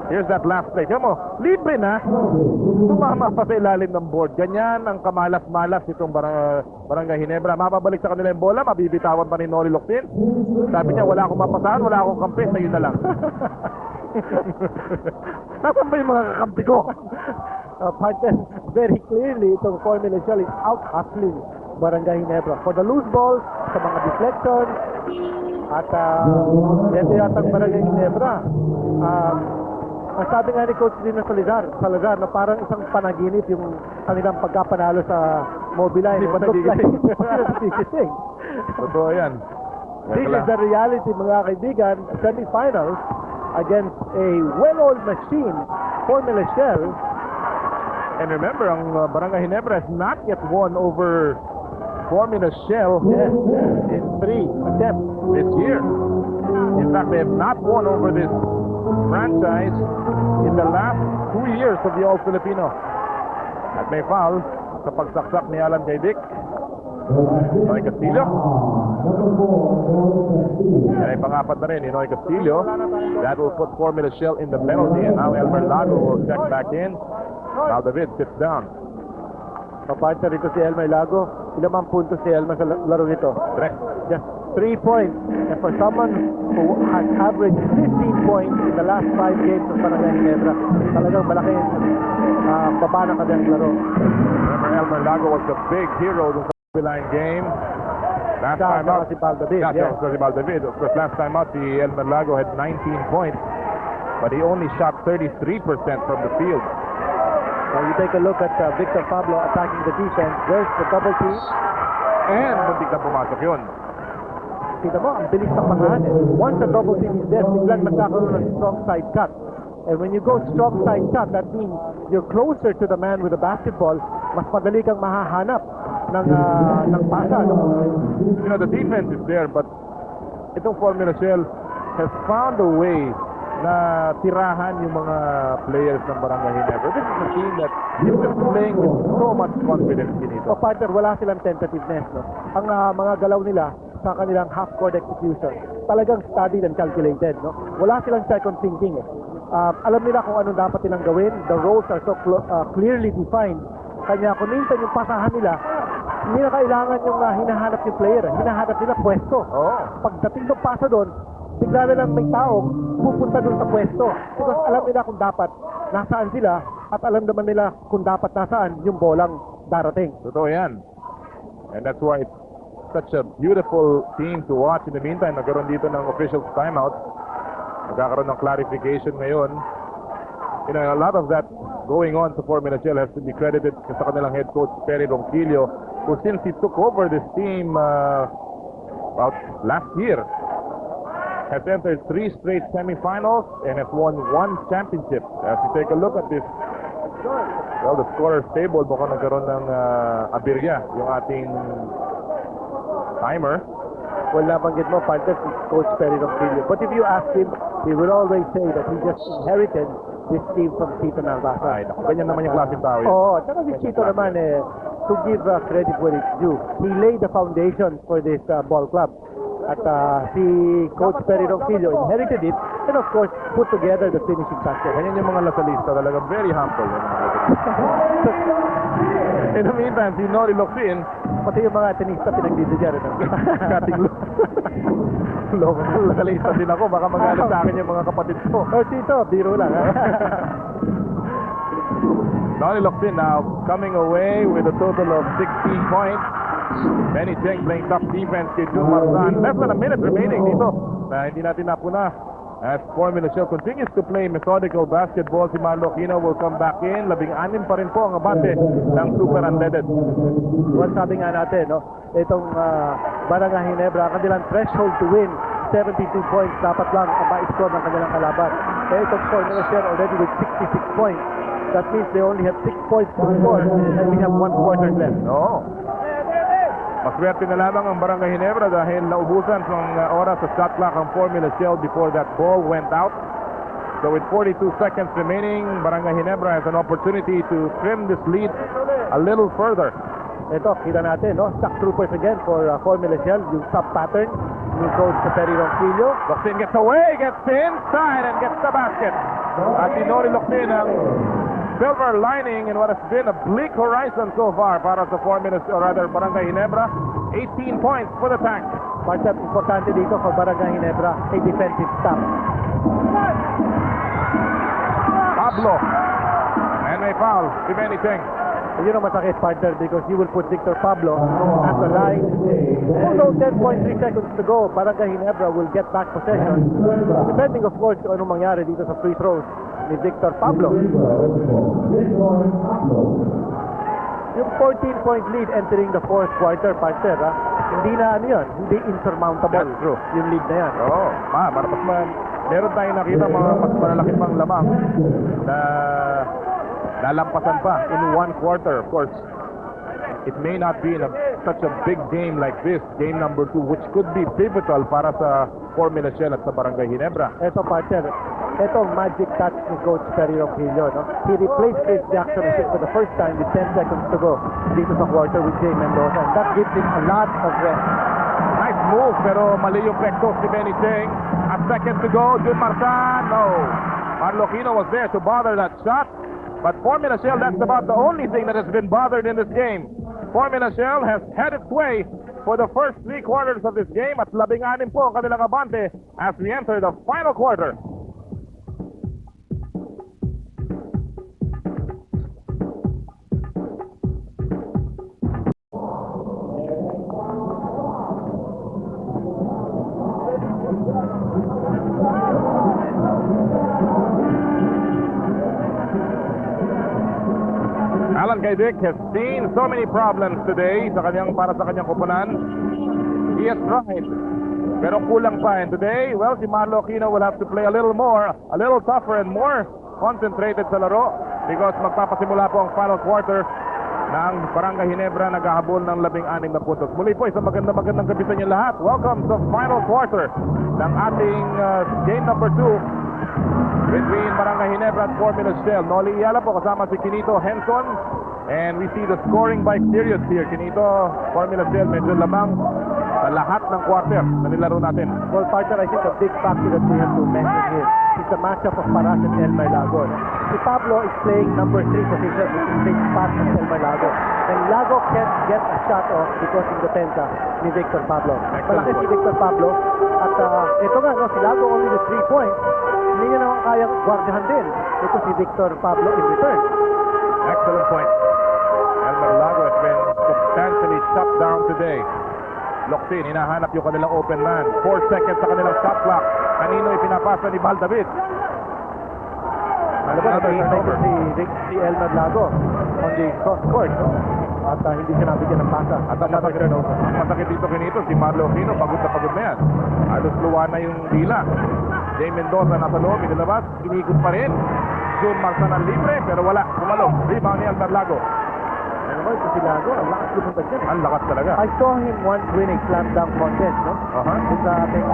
Here's that last play. Tiyan mo, libre na. Tumama pa sa ilalim ng board. Ganyan ang kamalas-malas itong Barangay Ginebra. Mababalik sa kanila yung bola, mabibitawan pa ni Noli Locsin. Sabi niya, wala akong mapasahan, wala akong kampi, sa'yo na lang. Nasaan ba yung mga kakampi ko? Partner, very clearly, itong Formula Shell is out-hustling Barangay Ginebra. For the loose balls, sa mga deflections, at dito yatang Barangay Ginebra. Ang sabi nga ni Coach Dino Salazar na parang isang panaginip yung kanilang pagkapanalo sa Mobiline. Hindi panaginip. Totoo yan. This is the reality, mga kaibigan. Semi-finals against a well-oiled machine, Formula Shell. And remember, ang Barangay Ginebra has not yet won over Formula Shell in 3 attempts this year. In fact, they have not won over this franchise in the last 2 years of the All-Filipino. At may foul sa pagsaksak ni Alan kay Dick. Noy Castillo. Yan ay pangapat na rin ni Noy Castillo. That will put Formula Shell in the penalty, and now Elmer Lago will check back in. Now David sits down. Partner rito si Elmer Lago. Ilang puntos si Elmer sa laro nito? Just 3 points. And for someone who has averaged 15 points in the last 5 games ng Barangay Ginebra, talagang malaking baba ng kanyang laro. Remember, Elmer Lago was the big hero in the line game. Last time out, si Baldavid. Gotcha, si Baldavid. Of course, last time out, si Elmer Lago had 19 points, but he only shot 33% from the field. Now you take a look at Victor Pablo attacking the defense. There's the double team. And muntik na pumasok yun. Kita mo, ang bilis ng pangahan. Once the double team is there, biglang magkakaroon ng strong side cut. And when you go strong side cut, that means you're closer to the man with the basketball. Mas madali kang mahahanap ng pasa. No? You know, the defense is there, but itong Formula Shell has found a way na tirahan yung mga players ng Barangay Ginebra. This is a team that is just playing with so much confidence in it. So partner, wala silang tentativeness. No? Ang mga galaw nila sa kanilang half-court execution, talagang studied and calculated. No? Wala silang second thinking. Alam nila kung anong dapat nilang gawin. The roles are so clearly defined. Kanya kung minsan yung pasahan nila, hindi na kailangan yung hinahanap yung player. Hinahanap nila pwesto. Oh. Pagdating ng pasa doon, bigla na lang may tao pupunta doon sa pwesto. Because alam nila kung dapat nasaan sila at alam naman nila kung dapat nasaan yung bolang darating. Totoo yan. And that's why it's such a beautiful team to watch. In the meantime, nagkaroon dito ng officials timeout. Nagkakaroon ng clarification ngayon. You know, a lot of that going on to Formula Shell has to be credited sa kanilang head coach, Perry Ronquillo, who since he took over this team about last year, has entered 3 straight semifinals and has won 1 championship. As you take a look at this, well, the scorer's table, baka nagkaroon ng abirya yung ating timer. Well, nabanggit mo, partner, si Coach Perry Ronquillo. But if you ask him, he will always say that he just inherited this team from Tito Narvasa. Ay, naku, ganyan naman yung klaseng tao yun. Oo, tsaka si Tito naman, to give credit where it's due, he laid the foundation for this ball club. At si Coach Perry Ronquillo inherited it and of course put together the finishing touches. Ganyan yung mga lasalista, talaga very humble. Yung mga lasalista. In the meantime, si Nori Locsin, Pati yung mga tenista pinagdididyan. cutting look. Lasalista din ako, baka magalit sa akin yung mga kapatid ko. Oh, Tito, biro lang. Ha? Nori Locsin now coming away with a total of 16 points. Benny Cheng playing tough defense kay Jun Marsan. Less than a minute remaining dito na hindi natin napuna. As Formula Shell continues to play methodical basketball, si Marlo Aquino will come back in. 16 pa rin po ang abante ng Super Unleaded. Well, sabi nga natin, no, itong Barangay Ginebra, ang kanilang threshold to win, 72 points dapat lang ang ma-score ng kanilang kalaban. Eh, itong Formula Shell already with 66 points. That means they only have 6 points to score and we have 1 quarter left. Oo. Maswerte na lamang ang Barangay Ginebra dahil naubusan ng oras sa shot clock ang Formula Shell before that ball went out. So with 42 seconds remaining, Barangay Ginebra has an opportunity to trim this lead a little further. Ito, kita natin, no? Shock troopers again for Formula Shell, yung sub pattern ni Coach Perry Ronquillo. Locsin gets away, gets inside, and gets the basket. At Nori Locsin ang silver lining in what has been a bleak horizon so far para sa Formula, or rather Barangay Ginebra. 18 points for the Tank. Part of importante dito for Barangay Ginebra, a defensive stop. Pablo. And may foul si Benny Cheng. Yun ang masakit, partner, because you will put Victor Pablo at the line. Although 10.3 seconds to go, Barangay Ginebra will get back possession. Depending, of course, kung anong mangyari dito sa free throws ni Victor Pablo. Yung 14-point lead entering the fourth quarter, partner, ha? Hindi na ano yun, hindi insurmountable. That's true. Yung lead na yan. Oo. Meron tayong nakita mga mas malalaki pang lamang na nalampasan pa in 1 quarter. Of course, it may not be in such a big game like this, game number 2, which could be pivotal para sa Formula Shell at sa Barangay Ginebra. Eto, partner, ito ang magic touch ni Coach Perry Ronquillo, no? He replaced Chris Jackson, I think, for the first time with 10 seconds to go dito sa quarter with Jay Mendoza. And that gives him a lot of rest. Nice move, pero mali yung pektos ni Benny Cheng. A second to go, Jun Marsan, no. Marloquino was there to bother that shot. But Formula Shell, that's about the only thing that has been bothered in this game. Formula Shell has had its way for the first 3 quarters of this game at 16 po ang kanilang abante as we enter the final quarter. Alan Kaydik has seen so many problems today para sa kanyang koponan. He has tried, pero kulang pa. And today, well, si Marlo Aquino will have to play a little more, a little tougher and more concentrated sa laro because magpapasimula po ang final quarter ng Barangay Ginebra naghahabol ng 16 na puntos. Muli po, isang magandang gabi sa inyo lahat. Welcome to final quarter ng ating game number 2 between Barangay Ginebra at Formula Shell. Noli Iyala po kasama si Kinito Henson. And we see the scoring by periods here. Kinito, Formula Shell, medyo lamang sa lahat ng quarter na nilaro natin. Well, partner, I think a big factor that we have to mention here is the matchup of Paras and Elmer Lago. No? Si Pablo is playing number 3 position, which is big pass of Elmer Lago. And Lago can't get a shot off because in depensa ni Victor Pablo. Malaki si Victor Pablo. At ito nga, no, si Lago only with 3 points. Hindi niya naman kayang guardihan din. Ito si Victor Pablo in return. Excellent point. Elmer Lago has been substantially shut down today. Loksin, hinahanap yung kanilang open man. 4 seconds sa kanilang shot clock. Kanino ipinapasa ni Val David? Alam mo, nag-turnover si Elmer Lago on the cross court. No? At hindi siya nabigyan ng pasa. At ang masakit dito Kinito, si Marlo Aquino, pagod na yan. Halos luwa na yung dila. Jay Mendoza nasa loob, inilabas, inikot pa rin. Jun Marsan ang libre, pero wala, kumalong. Rebound ni Elmer Lago. Ano mo, ito si Lago, ang lakas lumunta siya. Ang lakas talaga. I saw him once win a slam dunk contest, no? Ito sa ating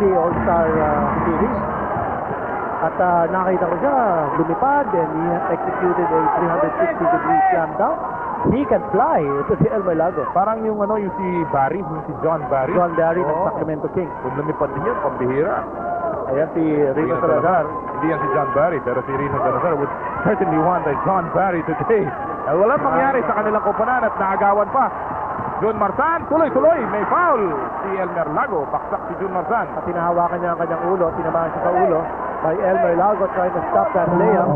PBA All-Star Series. At nakita ko siya, lumipad, and he executed a 360-degree slam dunk. He can fly. Ito si Elmer Lago. Parang yung yung si Barry, yung si John Barry. John Barry ng Sacramento Kings. Kung lumipad din yun, pambihira. Ayan si Rino Salazar. Hindi yan si John Barry, pero si Rino Salazar would certainly want a John Barry today. Walang mangyari sa kanilang koponan at naagawan pa. Jun Marsan, tuloy-tuloy, may foul. Si Elmer Lago, baksak si Jun Marsan. At tinahawakan niya ang kanyang ulo, tinamaan siya sa ulo by Elmer Lago trying to stop that layup.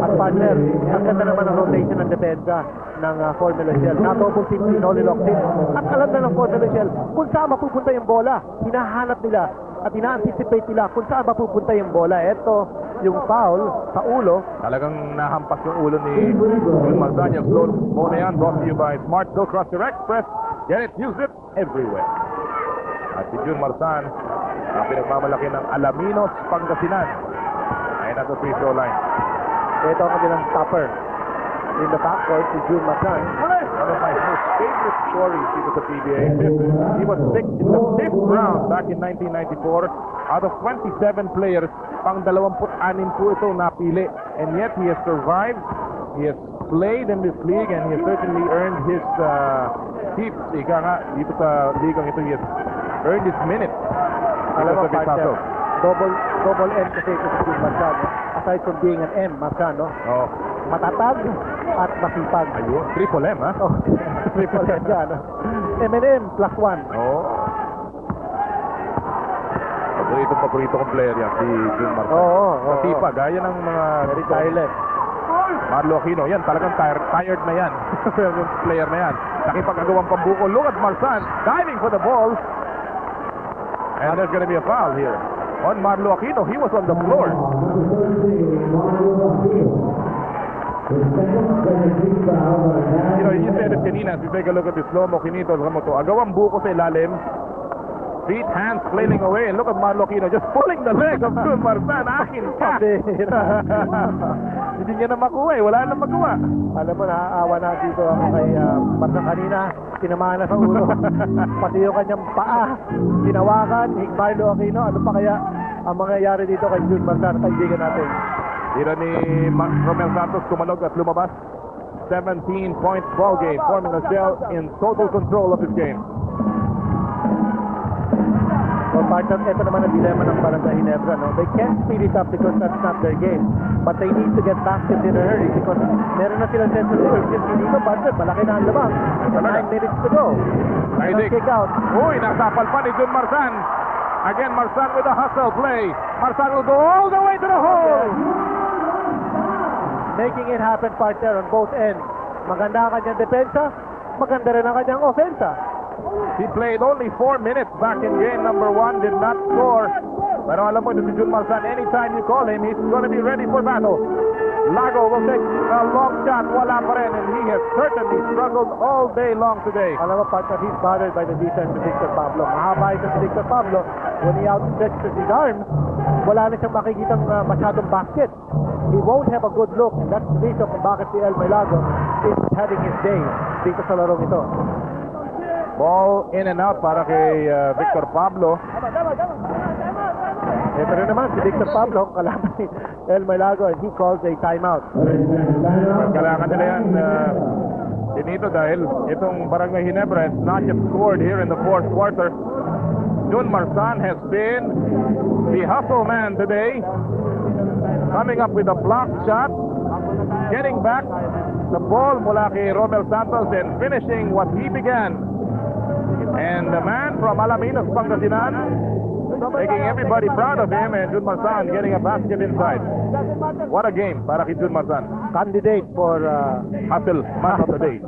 At partner, ang ganda naman ang rotation ng depensa ng Formula Shell. Na-double team si Noli Loctin. At alam na ng Formula Shell kung saan mapupunta yung bola. Hinahanap nila at ina-anticipate nila kung saan mapupunta yung bola. Ito, yung foul sa ulo. Talagang nahampas yung ulo ni Jun Marsan. Yung float mo na yan, brought to you by Smart Go Cross Direct Express. Get it, use it everywhere. At si Jun Marsan, ang pinagmamalaki ng Alaminos, Pangasinan. Ay nasa free throw line. Ito ang kanilang stopper. In the backcourt, si Jun Marsan. One of my most favorite stories dito sa PBA. He was picked in the 5th round back in 1994. Out of 27 players, pang 26 po ito napili. And yet he has survived. He has played in this league and he has certainly earned his keep. Ika nga, dito sa ligang ito, he has earned his minute. Alam mo, partner, double M kasi ito si Jun Marsan. Aside from being an M, Marsan, no? Oh. Matatag at masipag. Ayun, triple M, ha? Oh, triple M yan. M&M plus 1. Oo. Paborito kong player yan, si Jun Marsan. Oo. Masipag, gaya ng mga... Very silent. Marlo Aquino, yan, talagang tired na yan. Yung player na yan. Nakipag-agawang pambuko. Look at Marsan, diving for the ball. And there's gonna be a foul here. On Marlo Aquino, he was on the floor. You know, you said it kanina, if you take a look at the slow-mo, Kinito, agawang buko sa ilalim. Feet, hands flailing away, and look at Marlo Aquino just pulling the leg of Jun Marsan. Akin ka! Hindi niya na makuha eh, wala na magawa. Alam mo, naaawa na dito ako kay Marsan kanina. Tinamaan na sa ulo. Pati yung kanyang paa. Tinawakan, Marlo Aquino, ano pa kaya ang mangyayari dito kay June Marsan, kaibigan natin. Tira ni Romel Santos kumalog at lumabas. 17-point ball game. Formula Shell in total control of this game. So, partner, ito naman ang dilema ng Barangay Ginebra, no? They can't speed it up because that's not their game. But they need to get baskets in a hurry because meron na silang sense of urgency dito, partner. Malaki na ang lamang. 9 minutes to go. Isaac. Kick out. Uy, nasapal pa ni Jun Marsan. Again, Marsan with a hustle play. Marsan will go all the way to the hole. Making it happen, partner, on both ends. Maganda ang kanyang depensa, maganda rin ang kanyang ofensa. He played only 4 minutes back in game number 1, did not score. Pero alam mo, si Jun Marsan, anytime you call him, he's going to be ready for battle. Lago will take a long shot, wala pa rin, and he has certainly struggled all day long today. Alam mo, partner, he's bothered by the defense of Victor Pablo. Mahaba ito si Victor Pablo. When he outstretches his arms, wala na siyang makikitang masyadong basket. He won't have a good look. That's the reason kung bakit si El Milago is having his day dito sa larong ito. Ball in and out para kay Victor Pablo. Ito rin naman si Victor Pablo, kalaban ni El Milago, and he calls a timeout. Kailangan nila yan dito dahil itong Barangay Ginebra has not yet scored here in the fourth quarter. Jun Marsan has been the hustle man today, coming up with a block shot, getting back the ball mula kay Romel Santos and finishing what he began. And the man from Alaminos, Pangasinan, making everybody proud of him, and Jun Marsan getting a basket inside. What a game para kay Jun Marsan. Candidate for Hustle man of the day.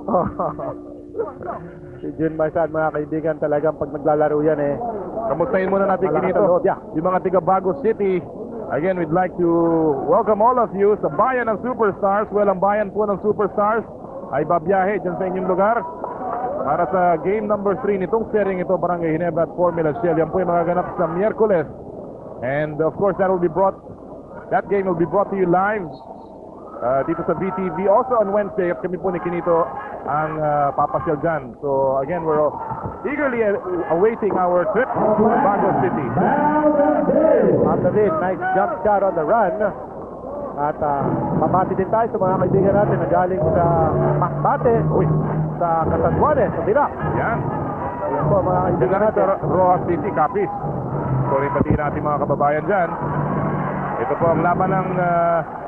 si Jun Marsan, mga kaibigan, talagang pag naglalaro yan Kamustahin muna natin Malakas kinito. ang loob, yeah. Yung mga tiga Bago City. Again, we'd like to welcome all of you sa Bayan ng Superstars. Well, ang bayan po ng Superstars ay babiyahe dyan sa inyong lugar para sa game number 3 nitong sering ito, Barangay Ginebra at Formula Shell. Yan po yung mga ganap sa Miyerkules. And of course, that game will be brought to you live dito sa BTV. Also on Wednesday, at kami po ni Kinito ang papasyal dyan. So again, we're eagerly awaiting our trip to Bago City. David, nice jump shot on the run. At mabati din tayo sa mga kaibigan natin na galing sa Masbate, sa Catanduanes, sa Dirac. Yan. Yan po mga Diyan kaibigan na natin. sa Rojas City, Capiz. Sorry, pati natin mga kababayan dyan. Ito po ang laban ng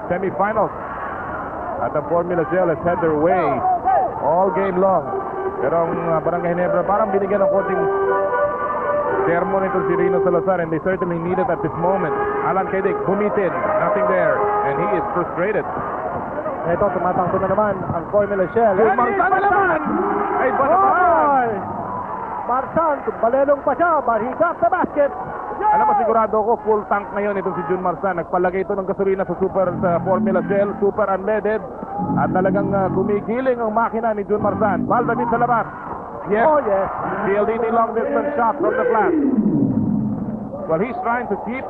semifinals. At ang Formula Shell has had their way all game long. Pero ang Barangay Ginebra parang binigyan ng konting sermon ito si Rino Salazar, and they certainly need it at this moment. Alan Kedic, bumitin, nothing there, and he is frustrated. Ito, tumatangko na naman ang Formula Shell. Marsan na naman! Ay, ba naman? Marsan, balelong pa siya, but he got the basket. Alam mo, sigurado ako, full tank ngayon itong si Jun Marsan. Nagpalagay ito ng gasolina sa Formula Shell, super unleaded. At talagang gumigiling ang makina ni Jun Marsan. Ball David sa labas. Yes. Oh, yes. PLDT long distance shot from the flat. Well, he's trying to keep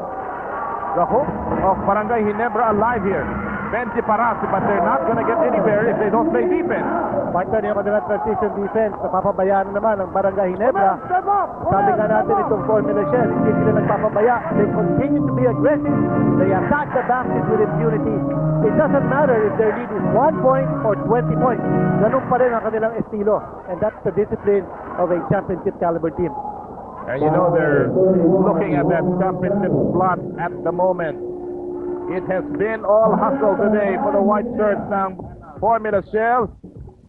the hope of Barangay Ginebra alive here. Benji Parasi, but they're not going to get anywhere if they don't play defense. Partner yung kanilang transition defense, napapabayaan naman ang Barangay Ginebra. Sabi nga natin itong Formula Shell, hindi sila nagpapabaya. They continue to be aggressive. They attack the basket with impunity. It doesn't matter if their lead is 1 point or 20 points. Ganun pa rin ang kanilang estilo. And that's the discipline of a championship caliber team. And you know, they're looking at that championship slot at the moment. It has been all hustle today for the white shirts ng Formula Shell.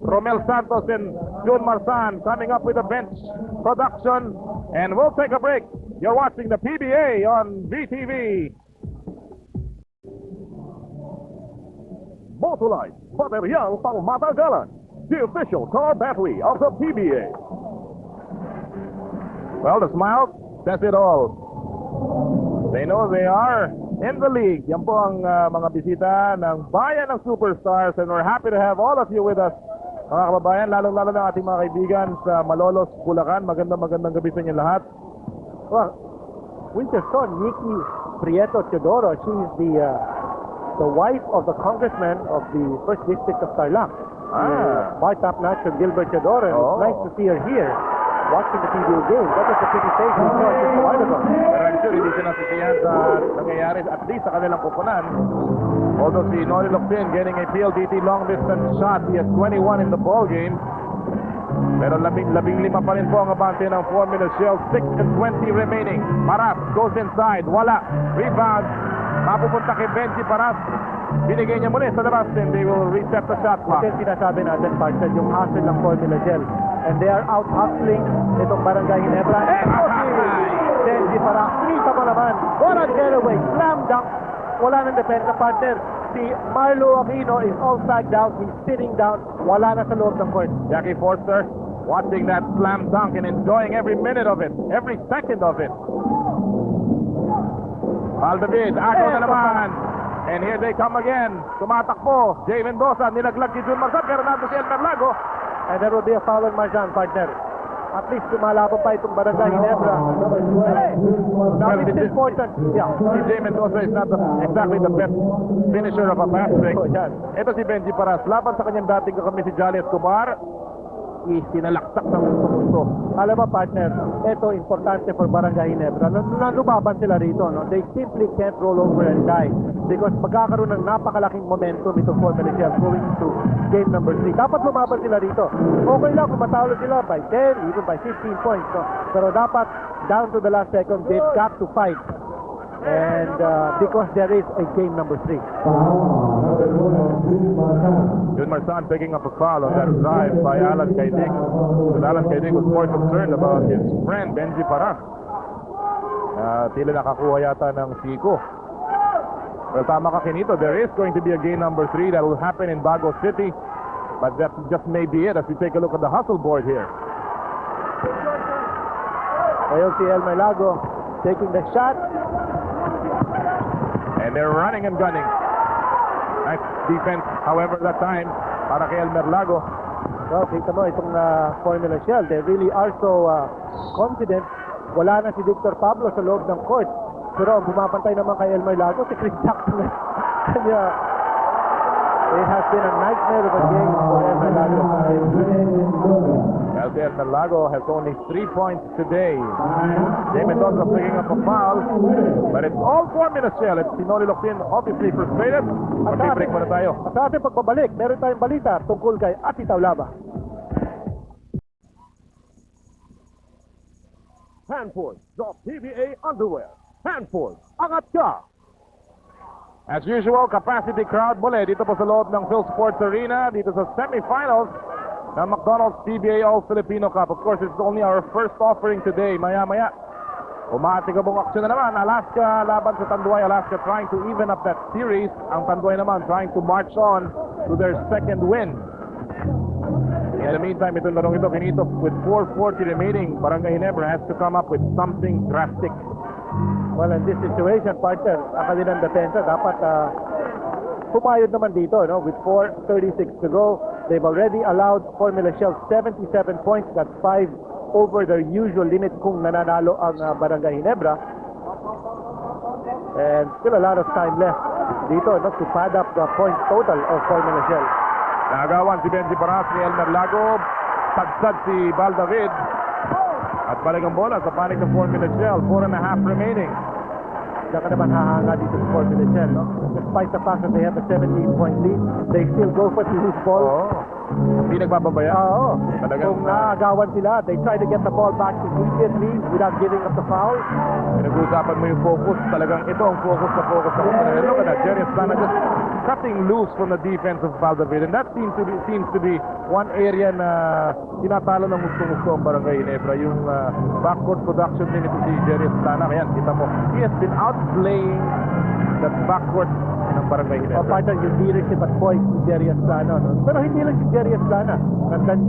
Romel Santos and Jun Marsan coming up with a bench production. And we'll take a break. You're watching the PBA on VTV. Motolite, bateryang pangmatagalan. The official car battery of the PBA. Well, the smile says it all. They know they are in the league. Yan po ang mga bisita ng Bayan ng Superstars, and we're happy to have all of you with us, mga kababayan, lalong-lalo ng ating mga kaibigan sa Malolos, Bulacan. Magandang gabi sa inyo lahat. Well, Winterson, Nikki Prieto Teodoro, she's the wife of the congressman of the 1st District of Tarlac. Bar Top Notch and Gilbert Teodoro. Oh. It's nice to see her here. watching the video game. That was a pretty safe report just a while ago. Pero I'm sure hindi siya nasisiyahan sa nangyayari at least sa kanilang kupunan. Although si Noli Locsin getting a PLDT long distance shot. He has 21 in the ball game. Pero labing lima pa rin po ang abante ng Formula Shell. 6 and 20 remaining. Paras goes inside. Wala. Rebound. Mapupunta kay Benji Paras. Binigay niya muli sa labas and they will reset the shot clock. Kasi sinasabi natin, partner, yung hustle ng Formula Shell. And they are out hustling itong Barangay Ginebra. And Benji Paras. Kita mo naman. What a getaway. Slam dunk. Wala nang depensa, partner. Si Marlo Aquino is all sagged out. He's sitting down. Wala na sa loob ng court. Jackie Forster watching that slam dunk and enjoying every minute of it, every second of it. Valdavid, ako na naman. And here they come again. Tumatakbo. Jay Mendoza, nilaglag si Jun Marzan, pero nandun si Elmer Lago. And there will be a foul on Marjan, partner. At least lumalaban pa itong Barangay Ginebra. Now it's important. Yeah. Si Jay Mendoza is not exactly the best finisher of a fast break. Oh, yan. Ito si Benji Paras. Laban sa kanyang dating kakampi si Jolly Escobar. Sinalaksak ng gusto. Alam mo, partner, ito importante for Barangay Ginebra. Nalubaban sila rito, no? They simply can't roll over and die because magkakaroon ng napakalaking momentum itong Formula Shell going into game number 3. Dapat lumaban sila rito. Okay lang kung matalo sila by 10, even by 15 points, no? Pero dapat, down to the last second, they've got to fight. And because there is a game number 3. Jun Marzan picking up a foul on that drive by Alan Caidig. But Alan Caidig was more concerned about his friend Benji Paras. Tila nakakuha yata ng siko. Well, tama ka, Kinito. There is going to be a game number 3 that will happen in Bago City. But that just may be it as we take a look at the hustle board here. Ayun si Elmer Lago taking the shot. And they're running and gunning. Nice defense, however, that time para kay Elmer Lago. Well, kita mo itong Formula Shell. They really are so confident. Wala na si Victor Pablo sa loob ng court. Pero ang bumapantay naman kay Elmer Lago, si Chris Jackson. Kanya, it has been a nightmare of a game for Elmer Lago. Well, Elmer Lago has only 3 points today. Damon Mendoza picking up a foul. But it's all Formula Shell. It's Sinoli Locsin obviously frustrated. Mag-break muna tayo. At sa ating pagbabalik, meron tayong balita tungkol kay Ati Taulaba. Hanford, the PBA underwear. Hanford, angat ka! As usual, capacity crowd muli dito po sa loob ng Phil Sports Arena dito sa semifinals ng McDonald's PBA All-Filipino Cup. Of course, it's only our first offering today. Maya-maya, umatikabong aksyon na naman. Alaska laban sa Tanduay. Alaska trying to even up that series. Ang Tanduay naman trying to march on to their second win. In the meantime, itong larong ito, Kinito, with 4:40 remaining, Barangay Ginebra has to come up with something drastic. Well, in this situation, partner, ang kanilang depensa dapat pumayod naman dito, no? With 4:36 to go, they've already allowed Formula Shell 77 points. That's 5 over their usual limit kung nananalo ang Barangay Ginebra. And still a lot of time left dito, no? To pad up the point total of Formula Shell. Nagawan si Benji Paras ni Elmer Lago. Tagsad si Val David. At balik ang bola sa panig ng Formula Shell. 4.5 remaining. Diyan ka naman hahanga dito sa Formula Shell, no? Despite the fact that they have a 17-point lead, they still go for the loose ball. Oo. Hindi nagbababaya. Oo. Talagang, Kung naagawan sila, they try to get the ball back immediately without giving up the foul. Pinag-uusapan mo yung focus. Talagang ito ang focus na focus. Look at that. Jerry Estrana just cutting loose from the defense of Valdavid. And that seems to be one area na tinatalo ng gusto-gusto ang Barangay Ginebra. Yung backcourt production din ito si Jerry Estrana. Kaya kita mo, he has been outplaying that backcourt ng Barangay O Ginebra. part of yung leadership at point si Jerry Estrana, no? Pero hindi lang si Jerry Estrana.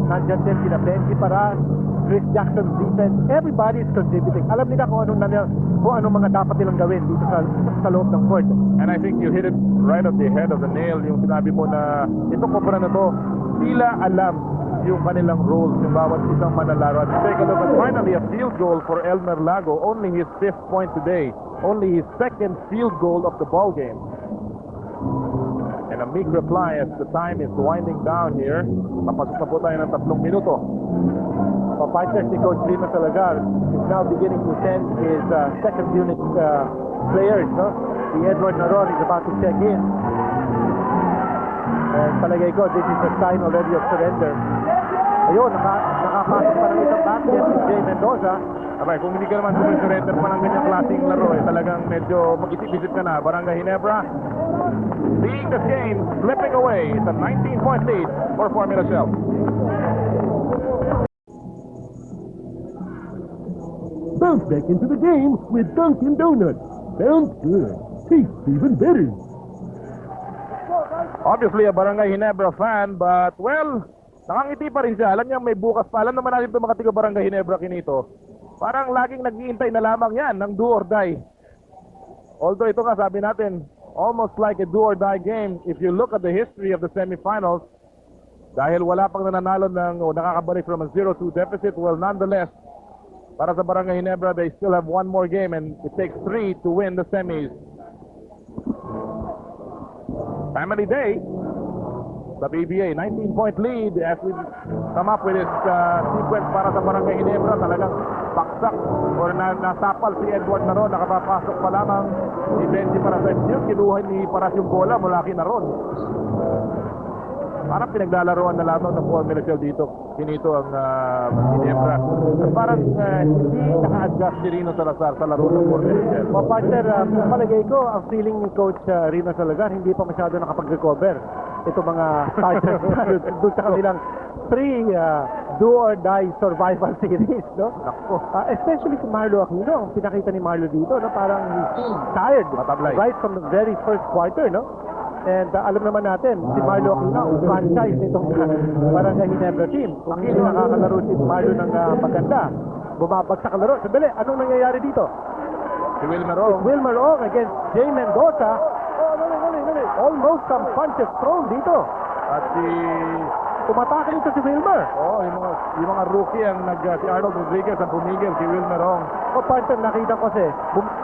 Nandyan din sila Benji Paras, Chris Jackson's defense. Everybody is contributing. Alam nila kung anong mga dapat nilang gawin dito sa loob ng court. And I think you hit it right at the head of the nail. Yung sinabi mo na itong kumpara na to, tila alam yung kanilang roles, yung bawat isang manlalaro. At take a look at finally a field goal for Elmer Lago. Only his 5th point today. Only his 2nd field goal of the ball game. And a meek reply as the time is winding down here. Papasok na po tayo ng 3 minuto. Partners ni Coach Lino Salagar is now beginning to send his second unit players, no? Si Edward Naron is about to check in. And palagay ko, this is a sign already of surrender. Ayun, nakapasok pa ng isang basket si Jay Mendoza. Abay, kung hindi ka naman surrender pa ng ganyang klaseng laro, talagang medyo mag-isip-isip ka na. Barangay Ginebra, seeing this game slipping away. It's a 19-point lead for Formula Shell. Bounce back into the game with Dunkin' Donuts. Sounds good. Tastes even better. Obviously, a Barangay Ginebra fan, but, well, nakangiti pa rin siya. Alam niya may bukas pa. Alam naman natin ito mga tiga Barangay Ginebra kinito. Parang laging naghihintay na lamang yan ng do or die. Although ito nga sabi natin, almost like a do or die game if you look at the history of the semifinals. Dahil wala pang nananalo o nakakabalik from a 0-2 deficit, well, nonetheless, para sa Barangay Ginebra, they still have one more game and it takes 3 to win the semis. Family Day, the BBA, 19-point lead as we come up with this sequence para sa Barangay Ginebra. Talagang baksak or nasapal si Edward Naron. Nakapapasok pa lamang si Benji Parasay. Kinuha ni Paras yung bola mula kay Naron. Parang pinaglalaroan na lamang ng Formula Shell dito. Kinito ang Ginebra. Parang hindi naka-adjust si Rino Salazar sa laro ng Formula Shell. Partner, palagay ko, ang feeling ni Coach Rino Salagar, hindi pa masyado nakapag-recover. Ito mga starters doon sa kanilang do-or-die survival series, no? Especially si Marlo Aquino, ang pinakita ni Marlo dito, no? Parang he seemed tired Matablay. right from the very first quarter, no? And alam naman natin, si Marlo Aquino, ang franchise nitong Barangay Ginebra team. Kung hindi nakakalaro si Marlo ng maganda, bumabagsak ang laro. Sandali, anong nangyayari dito? Si Wilmer Ong. Wilmer Ong against Jay Mendoza. Almost some punches thrown dito. At si Tumatake nito si Wilmer. yung mga rookie ang si Arnold Rodriguez ang pumigil, si Wilmer Ong. Partner, nakita ko kasi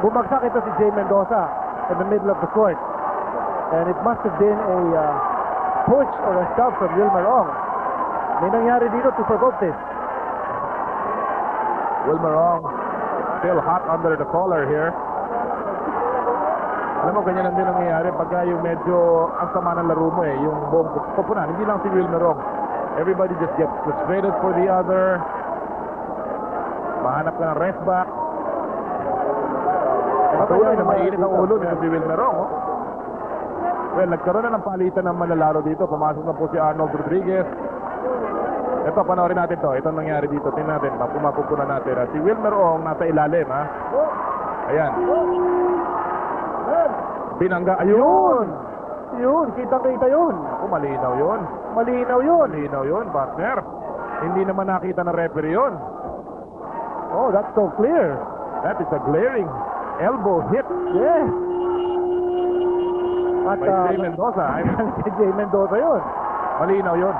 bumagsak ito si Jay Mendoza in the middle of the court. And it must have been a push or a shove from Wilmer Ong. May nangyari dito to provoke this. Wilmer Ong still hot under the collar here. Alam mo, ganyan lang din ang nangyayari pagka yung medyo ang sama ng laro mo yung buong kupunan. Hindi lang si Wilmer Ong. Everybody just gets frustrated for the other. Mahanap ka ng rest back. Patuloy na mainit ang ulo nito si Wilmer Ong. Well, nagkaroon na ng palitan ng manlalaro dito. Pumasok na po si Arnold Rodriguez. Ito, panoorin natin to. Ito ang nangyari dito. Tingnan natin. Pumapupunan natin. Si Wilmer Ong nasa ilalim, ha? Ayan. Binangga. Ayun! Yun, kita-kita yun. Ako, malinaw yun. Malinaw yun. Malinaw yun, partner. Hindi naman nakita ng referee yun. Oh, that's so clear. That is a glaring elbow hit Yes. At by Jay Mendoza. si Jay Mendoza yun. Malinaw yun.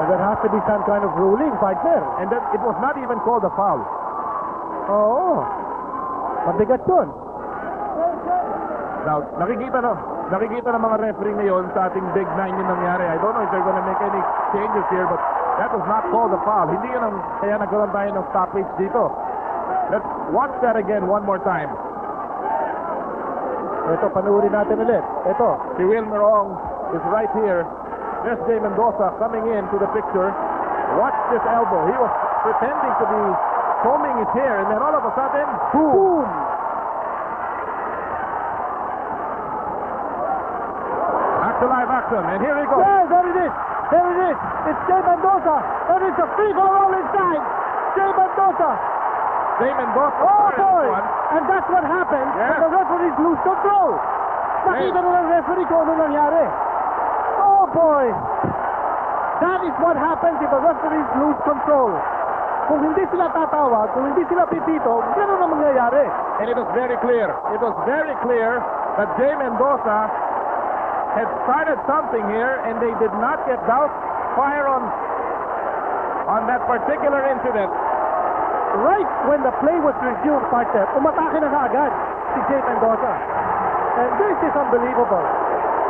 There has to be some kind of ruling, partner. And then it was not even called a foul. Oo. Mabigat yun. Now, nakikita ng mga referee ngayon sa ating Big 9 yung nangyari. I don't know if they're gonna make any changes here, but that was not called a foul. Hindi yun ang kaya nagkaroon tayo ng stoppage dito. Let's watch that again one more time. Ito, panuorin natin ulit. Ito. Si Wilmer Ong is right here. There's Jay Mendoza coming into the picture. Watch this elbow. He was pretending to be combing his hair, and then all of a sudden, boom! Back to live action, and here he goes. Yeah, there it is. There it is. It's Jay Mendoza. And it's a free for all inside. Jay Mendoza. Jay Mendoza. Oh, started boy. this one. And that's what happens Yes. when the referees lose control. Nakita na ng referee kung ano nangyari. Oh, boy. That is what happens if the referees lose control. Kung hindi sila tatawag, kung hindi sila pipito, gano'n na mangyayari. And it was very clear. It was very clear that Jay Mendoza had started something here, and they did not get doubt fire on that particular incident. Right when the play was resumed, partner, umatake na kaagad si Jay Mendoza. And this is unbelievable.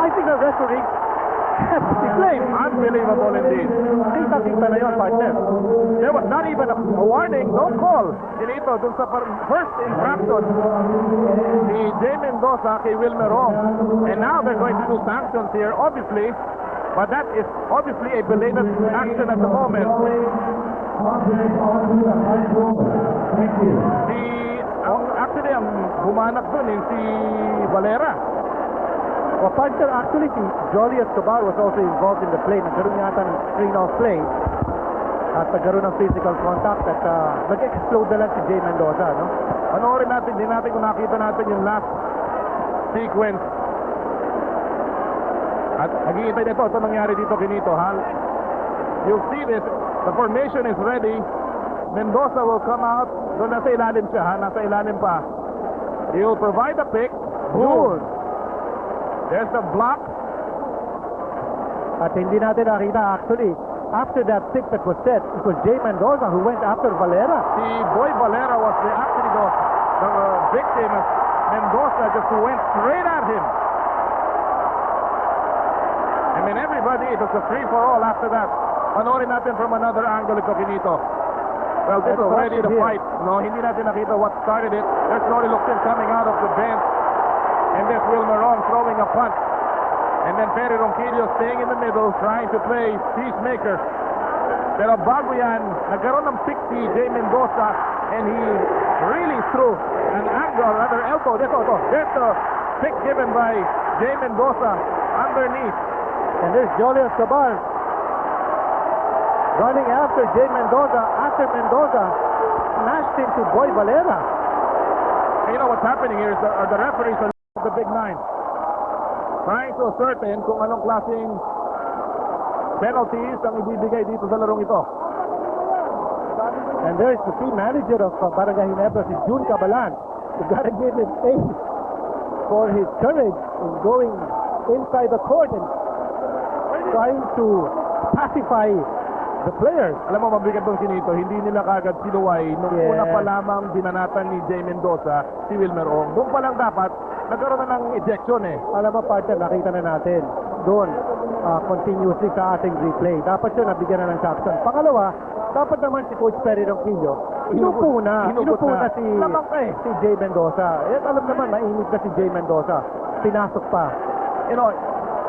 I think the referee Si Flame. Unbelievable indeed. Kita-kita na yun, partner. There was not even a warning, no call. Dito, dun sa first infraction ni Jay Mendoza kay Wilmer Ong. And now they're going to do sanctions here, obviously. But that is obviously a belated action at the moment. Actually, ang bumanak dun si Valera. Well, partner, actually, si Jolly Escobar was also involved in the play. Nagkaroon yata ng screen-off play. At nagkaroon ng physical contact at nag-explode na lang si Jay Mendoza, no? Panoorin natin, din natin kung nakita natin yung last sequence. At naghihintay nito, ito nangyari dito kinito, ha? You'll see this, the formation is ready. Mendoza will come out. Doon nasa ilalim siya, ha? Nasa ilalim pa. He'll provide a pick. Boom! There's the block. At hindi natin nakita, actually, after that pick that was set, it was Jay Mendoza who went after Valera. Si Boy Valera was actually the victim as Mendoza just went straight at him. I mean, everybody, it was a free-for-all after that. Panoorin natin from another angle ito kinito. Well, this is already the fight. No, hindi natin nakita what started it. There's Nori Locsin coming out of the bench. And there's Wilmer Ong throwing a punch. And then Perry Ronquillo staying in the middle, trying to play peacemaker. Pero bago yan, nagkaroon ng pick si Jay Mendoza, and he really threw an angle, rather elbow. There's the pick given by Jay Mendoza underneath. And there's Jolly Escobar running after Jay Mendoza after Mendoza smashed into Boy Valera. And you know what's happening here is the referees are the big nine, trying to ascertain kung anong klaseng penalties ang ibibigay dito sa larong ito. And there's the team manager of Barangay Ginebra, si June Cabalan. You gotta give him thanks for his courage in going inside the court and trying to pacify the players. Alam mo, mabigat doon kinito, hindi nila kagad sinuway. Nung Yeah. una pa lamang binanatan ni Jay Mendoza si Wilmer Ong. Doon pa lang dapat, nagkaroon na ng ejection eh. Alam mo, partner, nakita na natin doon continuously sa ating replay. Dapat yun, nabigyan na ng sanction. Pangalawa, dapat naman si Coach Perry Ronquillo, inupo na si Lamang ka eh. si Jay Mendoza. Eh, alam naman, mainit na si Jay Mendoza. Pinasok pa. You know,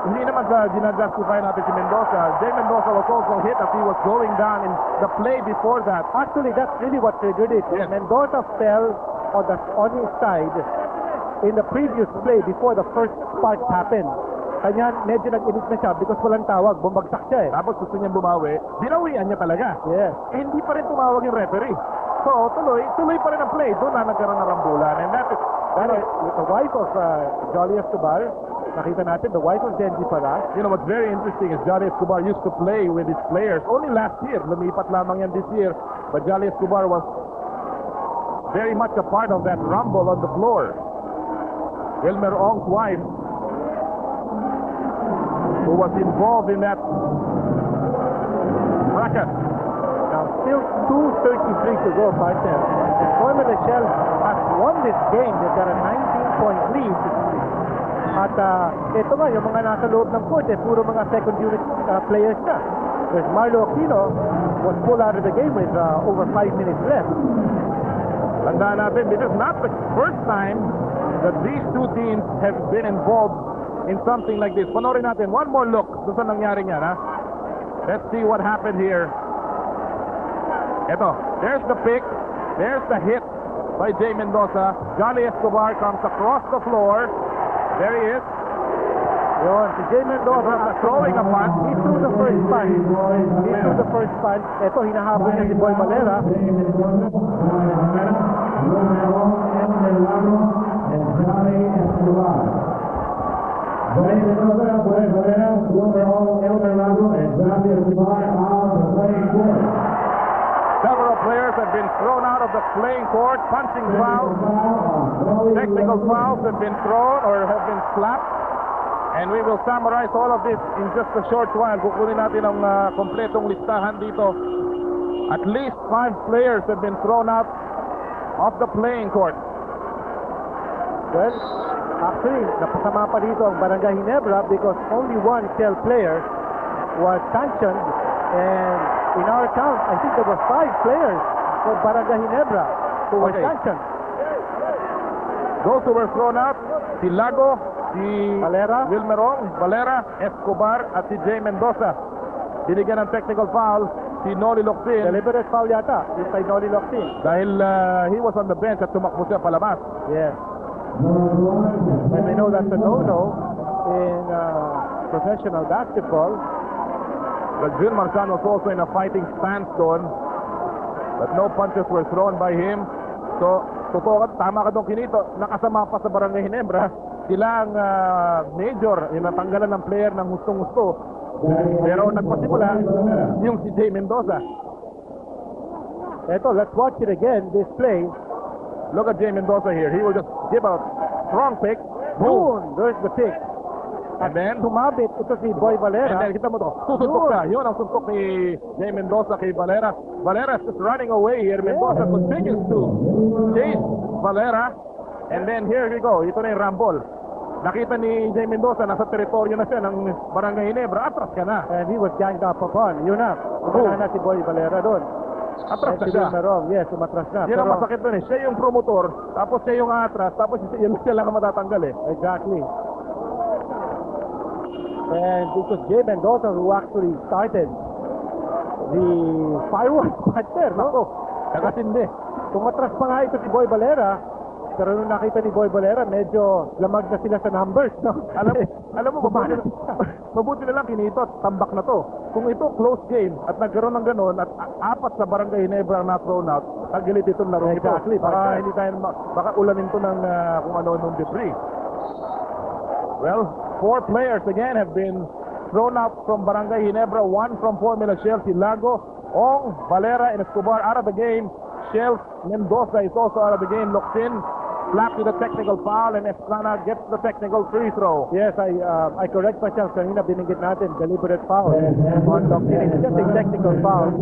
hindi naman sa ginajustify natin si Mendoza. Jay Mendoza was also hit as he was going down in the play before that. Actually, that's really what triggered it. Yes. Mendoza fell on his side in the previous play before the first part happened. Kanya medyo nag-init na siya because walang tawag, bumagsak siya eh. Tapos gusto niyang bumawi, binawian niya talaga. Yes. Eh, hindi pa rin tumawag yung referee. So, tuloy pa rin ang play. Doon na nagkaroon ng rambulan. And that is, With the wife of Jolly Escobar, nakita natin, the wife of Genji Paras. you know, what's very interesting is Jolly Escobar used to play with his players only last year. Lumipat lamang yan this year. But Jolly Escobar was very much a part of that rumble on the floor. Wilmer Ong's wife, who was involved in that fracas. Now, still 2:33 to go, partner. And Formula Shell has won this game. They've got a 19-point lead. At ito nga, yung mga nasa loob ng court, puro mga second unit players na. There's Marlo Aquino was pulled out of the game with over 5 minutes left. Tandaan natin, this is not the first time that these two teams have been involved in something like this. Panoorin natin, one more look doon sa nangyari niyan, ha? Let's see what happened here. Ito, there's the pick, there's the hit by Jay Mendoza. Jolly Escobar comes across the floor. There he is. Yun, si Jay Mendoza Throwing a punch. He threw the first punch. Ito, hinahabol niya si Boy Valera. Several players have been thrown out of the playing court. Punching fouls, technical fouls have been thrown or have been slapped. And we will summarize all of this in just a short while. Kukunin natin ang kompletong listahan dito. At least 5 players have been thrown out of the playing court. Well, Actually, napasama pa dito ang Barangay Ginebra because only one Shell player was sanctioned, and in our count, I think there were 5 players for Barangay Ginebra who were Okay. sanctioned. Those who were thrown out, si Lago, si Valera. Wilmerong, Valera, Escobar, at si Jay Mendoza. Binigyan ng technical foul si Noli Locsin Deliberate foul yata, yung kay Noli Locsin. dahil he was on the bench at tumakbo siya palabas. Yes. And we know that's a no-no in professional basketball. Jun Marsan was also in a fighting stance doon, but no punches were thrown by him. So, totoo ka, tama ka doon, Kinito, nakasama pa sa Barangay Ginebra. Sila ang major, yung natanggalan ng player ng gustong-gusto. Pero nagpasimula yung si Jay Mendoza. Eto, let's watch it again, this play. Look at Jay Mendoza here. He will just give a strong pick. Boom! There's the pick. And then, Tumabit ito si Boy and Valera. then kita mo to, susuntok siya. Yun ang suntok ni Jay Mendoza kay Valera. Valera is just running away here. Mendoza continues to chase Valera. And then here we go. Ito na yung rumble. Nakita ni Jay Mendoza, nasa teritoryo na siya ng Barangay Ginebra. Atras ka na. And he was ganged up upon. Yun na. Kumana na si Boy Valera doon. Atras na Si siya. Wilmerong, yes, umatras na. Yun ang Pero- masakit doon eh. Siya yung promotor, tapos siya yung atras, tapos siya lang ang matatanggal eh. Exactly. And it was Jay Mendoza who actually started the fireworks right there, no? Nako, nakasindi. Tumatras pa nga ito si Boy Valera, pero nung nakita ni Boy Valera, medyo lamag na sila sa numbers, no? Alam mo, mabuti na lang Kinito, tambak na to. Kung ito close game at nagkaroon ng ganon at apat sa Barangay Ginebra ang na-thrown out, tagilid itong laro ito. Exactly, Baka partner. hindi tayo, baka ulanin to ng kung ano-anong debris. Well, 4 players again have been thrown out from Barangay Ginebra, 1 from Formula Shell, si Lago, Ong, Valera, and Escobar out of the game. Shell Mendoza is also out of the game. Locsin slapped with a technical foul, and Estrana gets the technical free throw. Yes, I correct myself. Kanina binanggit natin, deliberate foul on Locsin. It's just a technical foul.